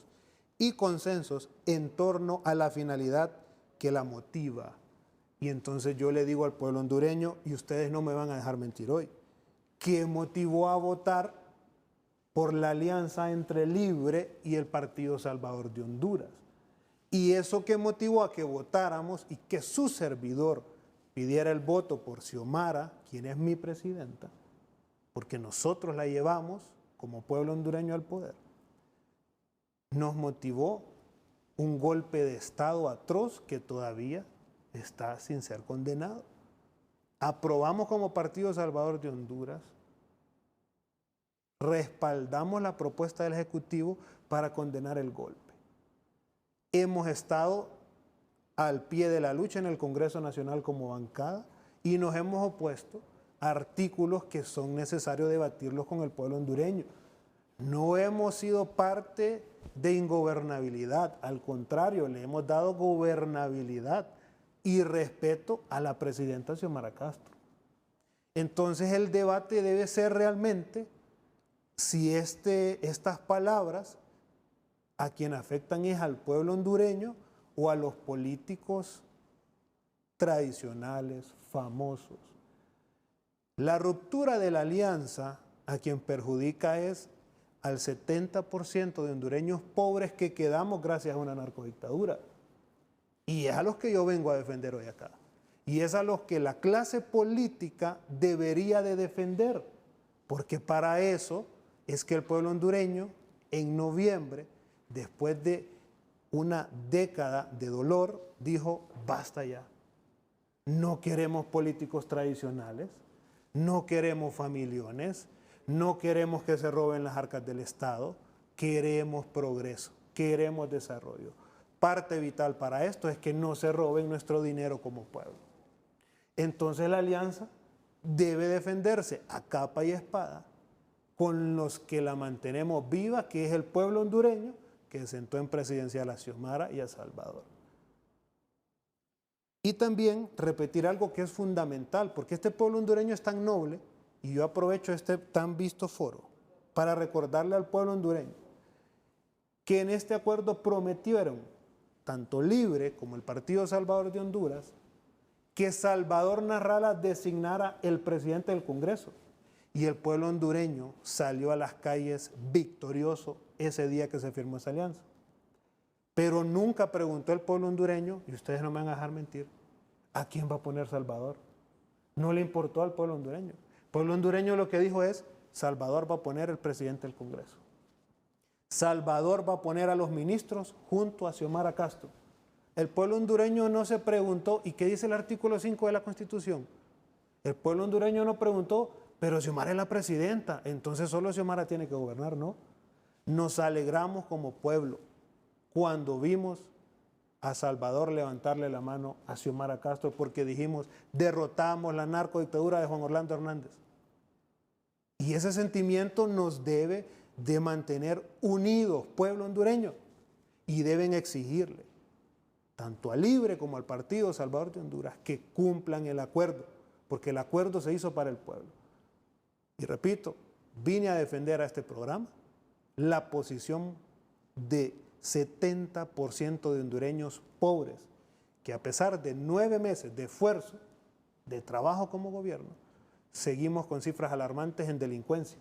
y consensos en torno a la finalidad que la motiva. Y entonces yo le digo al pueblo hondureño, y ustedes no me van a dejar mentir hoy, ¿qué motivó a votar por la alianza entre Libre y el Partido Salvador de Honduras? Y eso que motivó a que votáramos y que su servidor pidiera el voto por Xiomara, quien es mi presidenta, porque nosotros la llevamos como pueblo hondureño al poder, nos motivó un golpe de Estado atroz que todavía está sin ser condenado. Aprobamos como Partido Salvador de Honduras, respaldamos la propuesta del Ejecutivo para condenar el golpe. Hemos estado al pie de la lucha en el Congreso Nacional como bancada y nos hemos opuesto a artículos que son necesarios debatirlos con el pueblo hondureño. No hemos sido parte de ingobernabilidad, al contrario, le hemos dado gobernabilidad y respeto a la presidenta Xiomara Castro. Entonces el debate debe ser realmente si estas palabras a quien afectan es al pueblo hondureño o a los políticos tradicionales, famosos. La ruptura de la alianza a quien perjudica es al 70% de hondureños pobres que quedamos gracias a una narcodictadura. Y es a los que yo vengo a defender hoy acá. Y es a los que la clase política debería de defender. Porque para eso es que el pueblo hondureño en noviembre, después de una década de dolor, dijo, basta ya. No queremos políticos tradicionales, no queremos familiones, no queremos que se roben las arcas del Estado, queremos progreso, queremos desarrollo. Parte vital para esto es que no se roben nuestro dinero como pueblo. Entonces la alianza debe defenderse a capa y espada con los que la mantenemos viva, que es el pueblo hondureño, que sentó en presidencial a Xiomara y a Salvador. Y también repetir algo que es fundamental, porque este pueblo hondureño es tan noble, y yo aprovecho este tan visto foro para recordarle al pueblo hondureño que en este acuerdo prometieron, tanto Libre como el Partido Salvador de Honduras, que Salvador Narrala designara el presidente del Congreso. Y el pueblo hondureño salió a las calles victorioso ese día que se firmó esa alianza. Pero nunca preguntó el pueblo hondureño, y ustedes no me van a dejar mentir, ¿a quién va a poner Salvador? No le importó al pueblo hondureño. El pueblo hondureño lo que dijo es, Salvador va a poner el presidente del Congreso. Salvador va a poner a los ministros junto a Xiomara Castro. El pueblo hondureño no se preguntó, ¿y qué dice el artículo 5 de la Constitución? El pueblo hondureño no preguntó, pero Xiomara es la presidenta, entonces solo Xiomara tiene que gobernar, ¿no? Nos alegramos como pueblo cuando vimos a Salvador levantarle la mano a Xiomara Castro porque dijimos, derrotamos la narcodictadura de Juan Orlando Hernández. Y ese sentimiento nos debe de mantener unidos, pueblo hondureño, y deben exigirle, tanto a Libre como al Partido Salvador de Honduras, que cumplan el acuerdo, porque el acuerdo se hizo para el pueblo. Y repito, vine a defender a este programa la posición de 70% de hondureños pobres, que a pesar de 9 meses de esfuerzo, de trabajo como gobierno, seguimos con cifras alarmantes en delincuencia.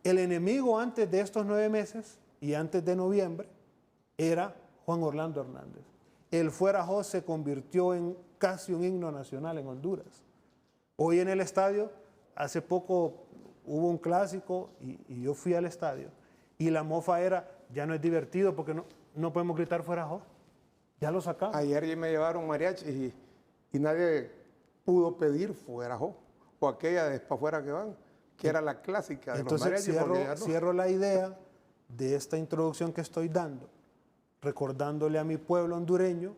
El enemigo antes de estos 9 meses y antes de noviembre era Juan Orlando Hernández. El Fuera Jos se convirtió en casi un himno nacional en Honduras. Hoy en el estadio, hace poco hubo un clásico y yo fui al estadio y la mofa era, ya no es divertido porque no podemos gritar Fuera Jos. Ya lo sacamos.
Ayer me llevaron mariachi y nadie pudo pedir Fuera Jos o aquella de pa' afuera que van, que era la clásica de los mariachis.
Entonces cierro la idea de esta introducción que estoy dando, recordándole a mi pueblo hondureño,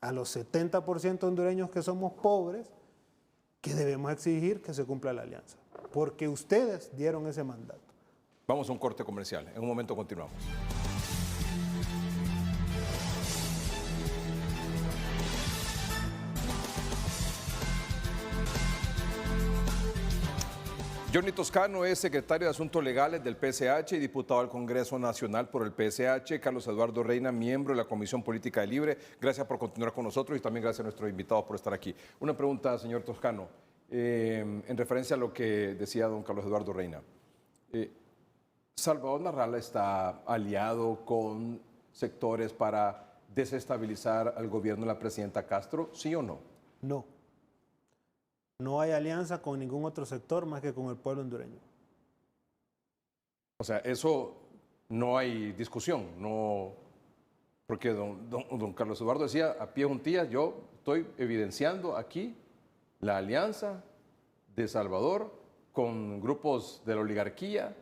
a los 70% hondureños que somos pobres, que debemos exigir que se cumpla la alianza, porque ustedes dieron ese mandato.
Vamos a un corte comercial. En un momento continuamos. Johnny Toscano es secretario de Asuntos Legales del PSH y diputado al Congreso Nacional por el PSH. Carlos Eduardo Reina, miembro de la Comisión Política de Libre. Gracias por continuar con nosotros y también gracias a nuestros invitados por estar aquí. Una pregunta, señor Toscano, en referencia a lo que decía don Carlos Eduardo Reina. ¿Salvador Narrala está aliado con sectores para desestabilizar al gobierno de la presidenta Castro, sí o no?
No. No hay alianza con ningún otro sector más que con el pueblo hondureño.
O sea, eso no hay discusión, no, porque don Carlos Eduardo decía a pie juntillas, yo estoy evidenciando aquí la alianza de Salvador con grupos de la oligarquía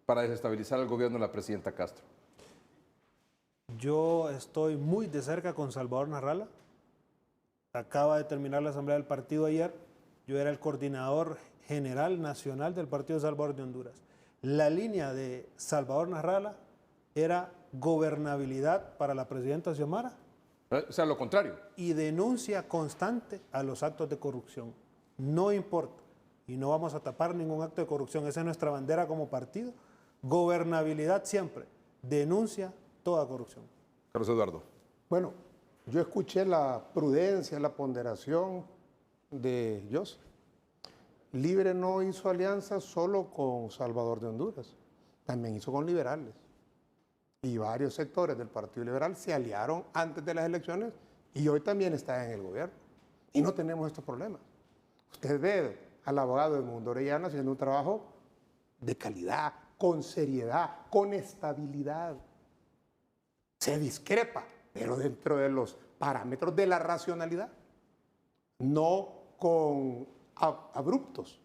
para desestabilizar el gobierno de la presidenta Castro.
Yo estoy muy de cerca con Salvador Narrala. Acaba de terminar la asamblea del partido ayer. Yo era el coordinador general nacional del Partido Salvador de Honduras. La línea de Salvador Narrala era gobernabilidad para la presidenta Xiomara.
O sea, lo contrario.
Y denuncia constante a los actos de corrupción. No importa. Y no vamos a tapar ningún acto de corrupción. Esa es nuestra bandera como partido. Gobernabilidad siempre. Denuncia toda corrupción.
Carlos Eduardo.
Bueno, yo escuché la prudencia, la ponderación de José. Libre no hizo alianza solo con Salvador de Honduras, también hizo con liberales. Y varios sectores del Partido Liberal se aliaron antes de las elecciones y hoy también están en el gobierno. Y no tenemos estos problemas. Usted ve al abogado Edmundo Orellana haciendo un trabajo de calidad, con seriedad, con estabilidad. Se discrepa, pero dentro de los parámetros de la racionalidad, no con abruptos.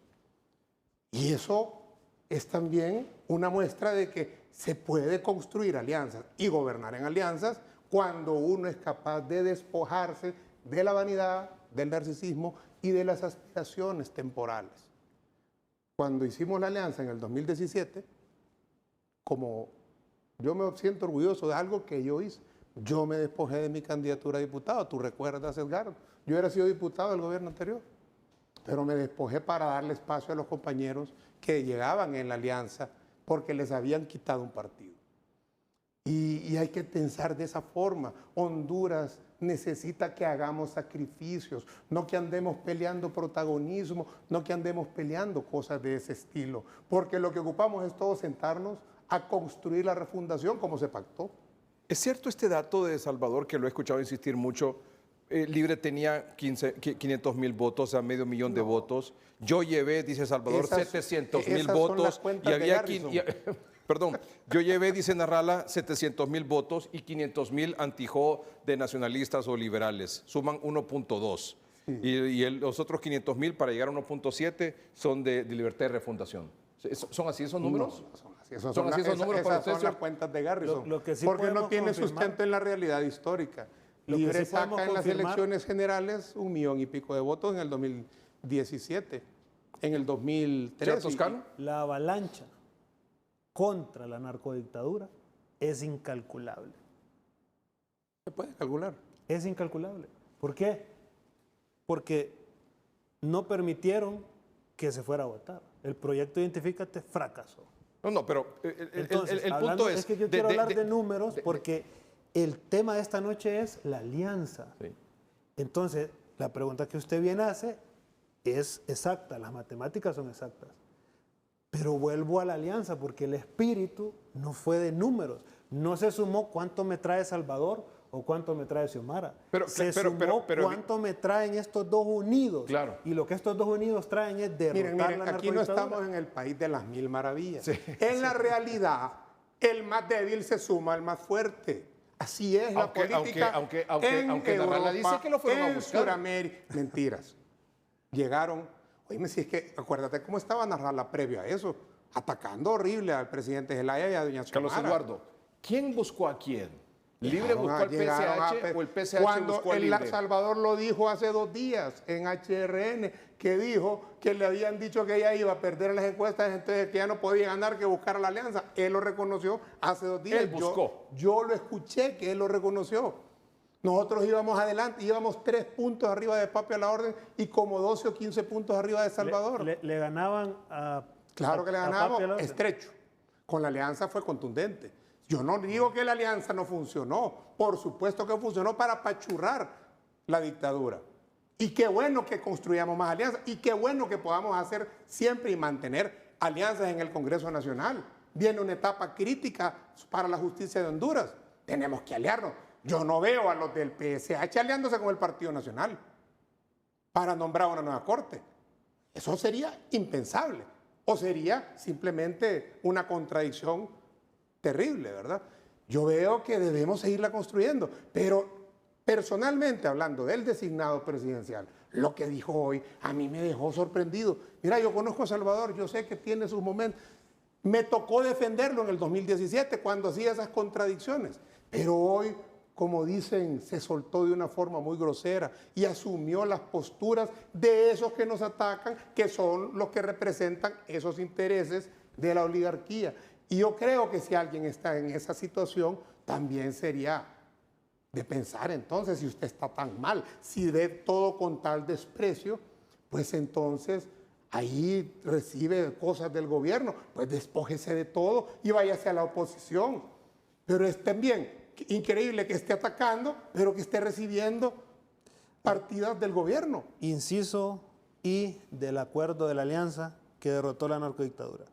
Y eso es también una muestra de que se puede construir alianzas y gobernar en alianzas cuando uno es capaz de despojarse de la vanidad, del narcisismo y de las aspiraciones temporales. Cuando hicimos la alianza en el 2017, como yo me siento orgulloso de algo que yo hice, yo me despojé de mi candidatura a diputado. Tú recuerdas, Edgardo, yo hubiera sido diputado del gobierno anterior, pero me despojé para darle espacio a los compañeros que llegaban en la alianza porque les habían quitado un partido. Y hay que pensar de esa forma. Honduras necesita que hagamos sacrificios, no que andemos peleando protagonismo, no que andemos peleando cosas de ese estilo, porque lo que ocupamos es todos sentarnos a construir la refundación como se pactó.
¿Es cierto este dato de Salvador, que lo he escuchado insistir mucho? Libre tenía 500,000 votos, a medio millón de votos. Yo llevé, dice Salvador, 700,000 votos. Y había perdón, yo llevé, dice Narrala, 700,000 votos y 500,000 antijó de nacionalistas o liberales. Suman 1.2. Sí. Y los otros 500,000 para llegar a 1.7 son de Libertad y Refundación. ¿Son así esos números?
No, son así. Esos son las cuentas de Garrison.
Lo que sí
porque no tiene sustento en la realidad histórica. Libre
sí
saca en las elecciones generales 1 millón y pico de votos en el 2017, en el 2013.
Toscano?
La avalancha contra la narcodictadura es incalculable.
¿Se puede calcular?
Es incalculable. ¿Por qué? Porque no permitieron que se fuera a votar. El proyecto Identifícate fracasó.
No, pero
Entonces,
el punto es...
que yo quiero hablar de números porque el tema de esta noche es la alianza. Sí. Entonces, la pregunta que usted bien hace es exacta, las matemáticas son exactas. Pero vuelvo a la alianza porque el espíritu no fue de números. No se sumó cuánto me trae Salvador o cuánto me trae Xiomara. Se sumó cuánto me traen estos dos unidos.
Claro.
Y lo que estos dos unidos traen es derrotar la narcodictadura.
Aquí no estamos en el país de las mil maravillas. Sí. En la realidad, el más débil se suma al más fuerte. Así es la política.
Aunque Narrala dice que lo fueron a buscar.
En Sudamérica. Mentiras. Llegaron. Oíme, si es que acuérdate cómo estaba Narrala previo a eso, atacando horrible al presidente Zelaya y a doña Xiomara.
Carlos Eduardo, ¿quién buscó a quién? ¿Libre buscó al PSH o el PSH buscó a Libre?
Cuando Salvador lo dijo hace 2 días en HRN, que dijo que le habían dicho que ella iba a perder las encuestas, entonces que ya no podía ganar, que buscara la alianza. Él lo reconoció hace 2 días.
Él buscó.
Yo lo escuché que él lo reconoció. Nosotros íbamos adelante, íbamos 3 puntos arriba de Papi a la Orden y como 12 o 15 puntos arriba de Salvador.
Le ganaban a...
Claro que le
a Papi
ganábamos
a la Orden.
estrecho. Con la alianza fue contundente. Yo no digo que la alianza no funcionó. Por supuesto que funcionó para apachurrar la dictadura. Y qué bueno que construyamos más alianzas. Y qué bueno que podamos hacer siempre y mantener alianzas en el Congreso Nacional. Viene una etapa crítica para la justicia de Honduras. Tenemos que aliarnos. Yo no veo a los del PSH aliándose con el Partido Nacional para nombrar una nueva corte. Eso sería impensable. O sería simplemente una contradicción terrible, ¿verdad? Yo veo que debemos seguirla construyendo, pero personalmente hablando del designado presidencial, lo que dijo hoy a mí me dejó sorprendido. Mira, yo conozco a Salvador, yo sé que tiene sus momentos. Me tocó defenderlo en el 2017 cuando hacía esas contradicciones, pero hoy, como dicen, se soltó de una forma muy grosera y asumió las posturas de esos que nos atacan, que son los que representan esos intereses de la oligarquía. Y yo creo que si alguien está en esa situación, también sería de pensar entonces, si usted está tan mal, si ve todo con tal desprecio, pues entonces ahí recibe cosas del gobierno, pues despójese de todo y váyase a la oposición. Pero es también increíble que esté atacando, pero que esté recibiendo partidas del gobierno.
Inciso I del acuerdo de la alianza que derrotó la narcodictadura.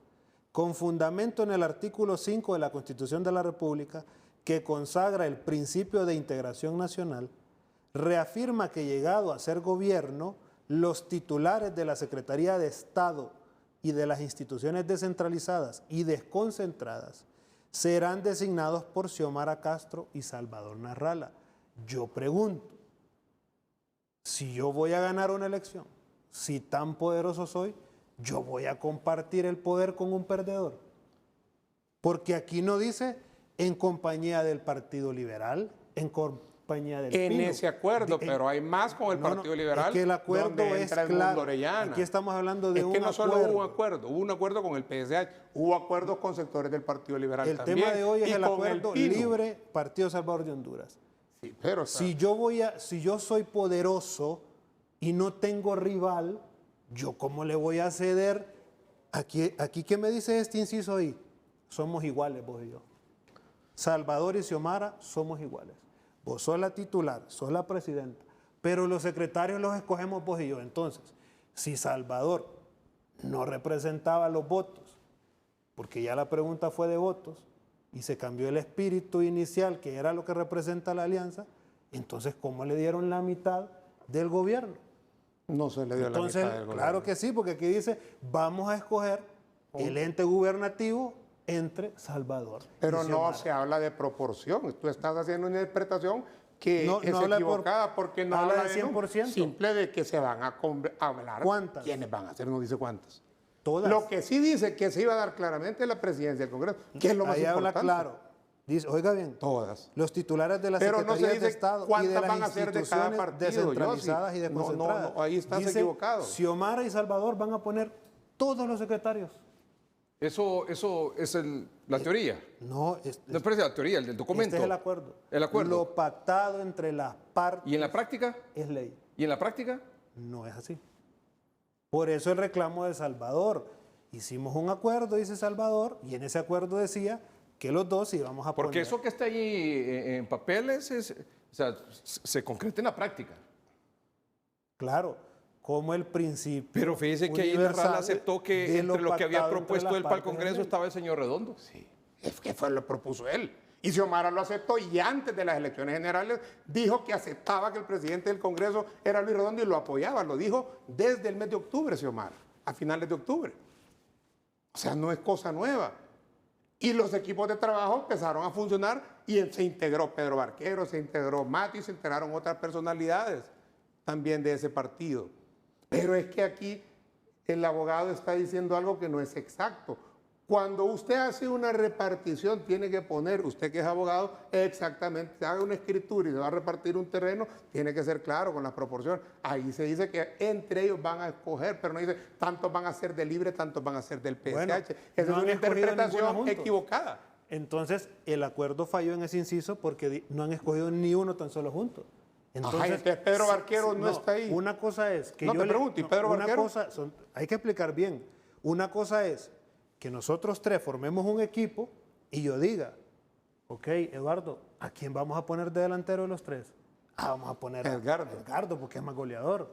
Con fundamento en el artículo 5 de la Constitución de la República, que consagra el principio de integración nacional, reafirma que llegado a ser gobierno, los titulares de la Secretaría de Estado y de las instituciones descentralizadas y desconcentradas serán designados por Xiomara Castro y Salvador Narrala. Yo pregunto, si yo voy a ganar una elección, si tan poderoso soy, yo voy a compartir el poder con un perdedor. Porque aquí no dice en compañía del Partido Liberal, en compañía del
En
Pino.
ese acuerdo, pero hay más con el Partido Liberal.
Es que el acuerdo
donde
es
entra Edmundo
claro.
Orellana.
Aquí estamos hablando de
es
un
que no solo
acuerdo.
hubo un acuerdo con el PSH, hubo acuerdos con sectores del Partido Liberal
El
también.
tema de hoy es
y
el
con
acuerdo
Pino.
libre Partido Salvador de Honduras.
Sí, pero
Si yo soy poderoso y no tengo rival, ¿yo cómo le voy a ceder? Aquí ¿qué me dice este inciso ahí? Somos iguales vos y yo. Salvador y Xiomara somos iguales. Vos sos la titular, sos la presidenta, pero los secretarios los escogemos vos y yo. Entonces, si Salvador no representaba los votos, porque ya la pregunta fue de votos, y se cambió el espíritu inicial, que era lo que representa la alianza, entonces, ¿cómo le dieron la mitad del gobierno?
no se le dio
Entonces,
la mitad del gobierno.
claro que sí, porque aquí dice, vamos a escoger el ente gubernativo entre Salvador y
Pero no
Xiomara.
se habla de proporción. Tú estás haciendo una interpretación que
No-
es
no habla
equivocada porque no
habla
habla
de 100%.
simple de que se van a hablar.
¿Cuántas?
¿Quiénes van a hacer? No dice cuántas.
Todas.
Lo que sí dice que se iba a dar claramente es la presidencia del Congreso, que es lo más
Ahí habla
importante.
claro. Dice, oiga bien,
Todas.
los titulares de las
Pero no se
secretarías de
dice
Estado y de
cuántas
las
van a ser de cada
instituciones
partido,
descentralizadas y
Yossi. No,
desconcentradas.
no, ahí estás
Dice,
equivocado.
Xiomara y Salvador van a poner todos los secretarios.
Eso es la teoría.
No,
No es la teoría, el del documento.
este es el acuerdo.
El acuerdo.
Lo pactado entre las partes
¿Y en la práctica?
es ley.
¿Y en la práctica?
No es así. Por eso el reclamo de Salvador. Hicimos un acuerdo, dice Salvador, y en ese acuerdo decía que los dos íbamos a
Porque
poner.
eso que está ahí en papeles o sea, se concreta en la práctica.
Claro, como el principio.
Pero fíjese que ahí
universal
Narrala aceptó que
de
entre lo que había
pactado entre
propuesto
las
él para el
partes
Congreso
es ley.
estaba el señor Redondo. Sí.
Es que fue lo que propuso él. Y Xiomara lo aceptó y antes de las elecciones generales dijo que aceptaba que el presidente del Congreso era Luis Redondo y lo apoyaba. Lo dijo desde el mes de octubre, Xiomara, a finales de octubre. O sea, no es cosa nueva. Y los equipos de trabajo empezaron a funcionar y se integró Pedro Barquero, se integró Mati, se integraron otras personalidades también de ese partido. Pero es que aquí el abogado está diciendo algo que no es exacto. Cuando usted hace una repartición, tiene que poner, usted que es abogado, exactamente, haga una escritura y se va a repartir un terreno, tiene que ser claro con las proporciones. Ahí se dice que entre ellos van a escoger, pero no dice tantos van a ser del Libre, tantos van a ser del PSH.
Bueno,
Esa
no
es
han
una
escogido
interpretación
ninguno juntos.
equivocada.
Entonces, el acuerdo falló en ese inciso porque no han escogido ni uno tan solo juntos. Entonces,
Pedro Barquero no está ahí.
Una cosa es que
No,
yo
te pregunto, ¿y Pedro
una
Barquero?
cosa hay que explicar bien. Una cosa es que nosotros tres formemos un equipo y yo diga, ok, Eduardo, ¿a quién vamos a poner de delantero de los tres? Vamos a poner a Edgardo porque es más goleador.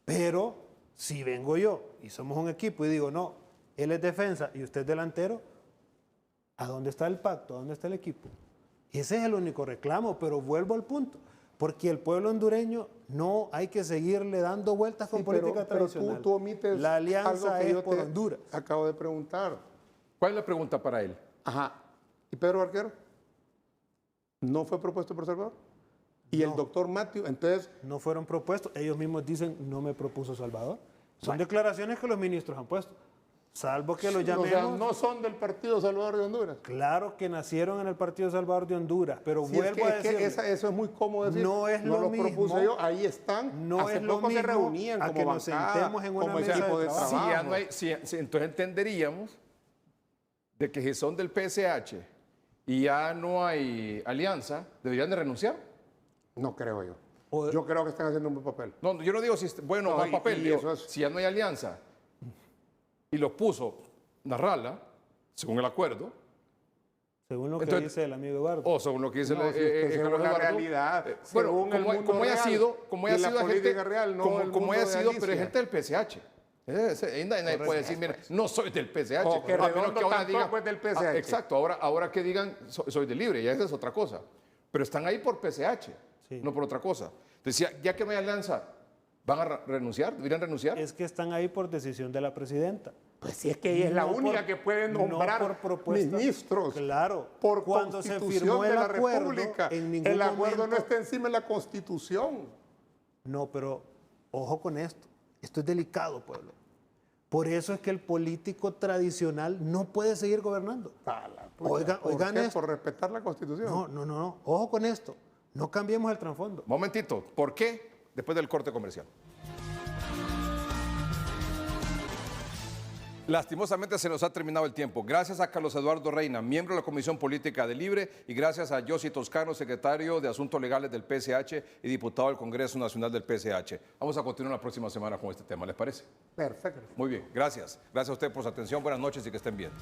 Pero si vengo yo y somos un equipo y digo, no, él es defensa y usted es delantero, ¿a dónde está el pacto? ¿A dónde está el equipo? Ese es el único reclamo, pero vuelvo al punto. Porque el pueblo hondureño no hay que seguirle dando vueltas con política tradicional.
Tú omites
la alianza
algo que
es
yo
por
te
Honduras.
acabo de preguntar.
¿Cuál es la pregunta para él?
Ajá. ¿Y Pedro Barquero? ¿No fue propuesto por Salvador? ¿Y el doctor Matthew? Entonces,
No fueron propuestos. Ellos mismos dicen, no me propuso Salvador. Son declaraciones que los ministros han puesto. Salvo que lo
o
llamemos.
sea, no son del Partido Salvador de Honduras.
Claro que nacieron en el Partido Salvador de Honduras, pero
Sí,
vuelvo a decir.
eso es muy cómodo decir.
No es lo
los
mismo.
propuse yo, ahí están.
No
Hace
es lo
poco se
mismo
reunían
a
como
que nos
bancada,
sentemos en una
como
mesa
equipo
de
de
trabajo.
Si ya
trabajo.
no hay, entonces entenderíamos de que si son del PSH y ya no hay alianza, ¿deberían de renunciar?
No creo yo.
O-
Yo creo que están haciendo un buen papel.
No, yo no digo si, bueno,
No,
más
y-
papel,
y
digo,
eso es-
si ya no hay alianza y los puso Narrala, según el acuerdo,
Según lo que
Entonces-
dice el amigo Eduardo.
o según lo que dice
No, si es que según
Carlos
la
Eduardo,
realidad,
bueno,
según el mundo
como haya
real
sido, como haya
y la
sido
política
gente,
real, no
como,
el
como
mundo
haya
de
sido, pero es
Alicia.
gente del PSH. Nadie puede decir, mira, no soy del PSH.
O que
A menos
Redondo
ahora
tampoco es del PSH.
exacto, ahora que digan, soy de libre, ya esa es otra cosa. Pero están ahí por PSH,
Sí.
no por otra cosa. Entonces, ya que no hay alianza, ¿van a renunciar? ¿Deberían renunciar?
Es que están ahí por decisión de la presidenta.
Pues si es que ella es la
No
única
por-
que puede
no
nombrar
por propuesta.
ministros.
Claro.
Por
Cuando se
constitución
firmó
de
el
la
acuerdo,
República.
en ningún
El acuerdo no
momento-
está encima de la Constitución.
No, pero ojo con esto. Esto es delicado, pueblo. Por eso es que el político tradicional no puede seguir gobernando. Oigan
¿Por qué?
esto.
Por respetar la Constitución.
No. Ojo con esto. No cambiemos el trasfondo.
Momentito, ¿por qué? Después del corte comercial. Lastimosamente se nos ha terminado el tiempo. Gracias a Carlos Eduardo Reina, miembro de la Comisión Política de Libre, y gracias a Yossi Toscano, secretario de Asuntos Legales del PSH y diputado del Congreso Nacional del PSH. Vamos a continuar la próxima semana con este tema, ¿les parece?
Perfecto.
Muy bien, gracias. Gracias a usted por su atención, buenas noches y que estén bien.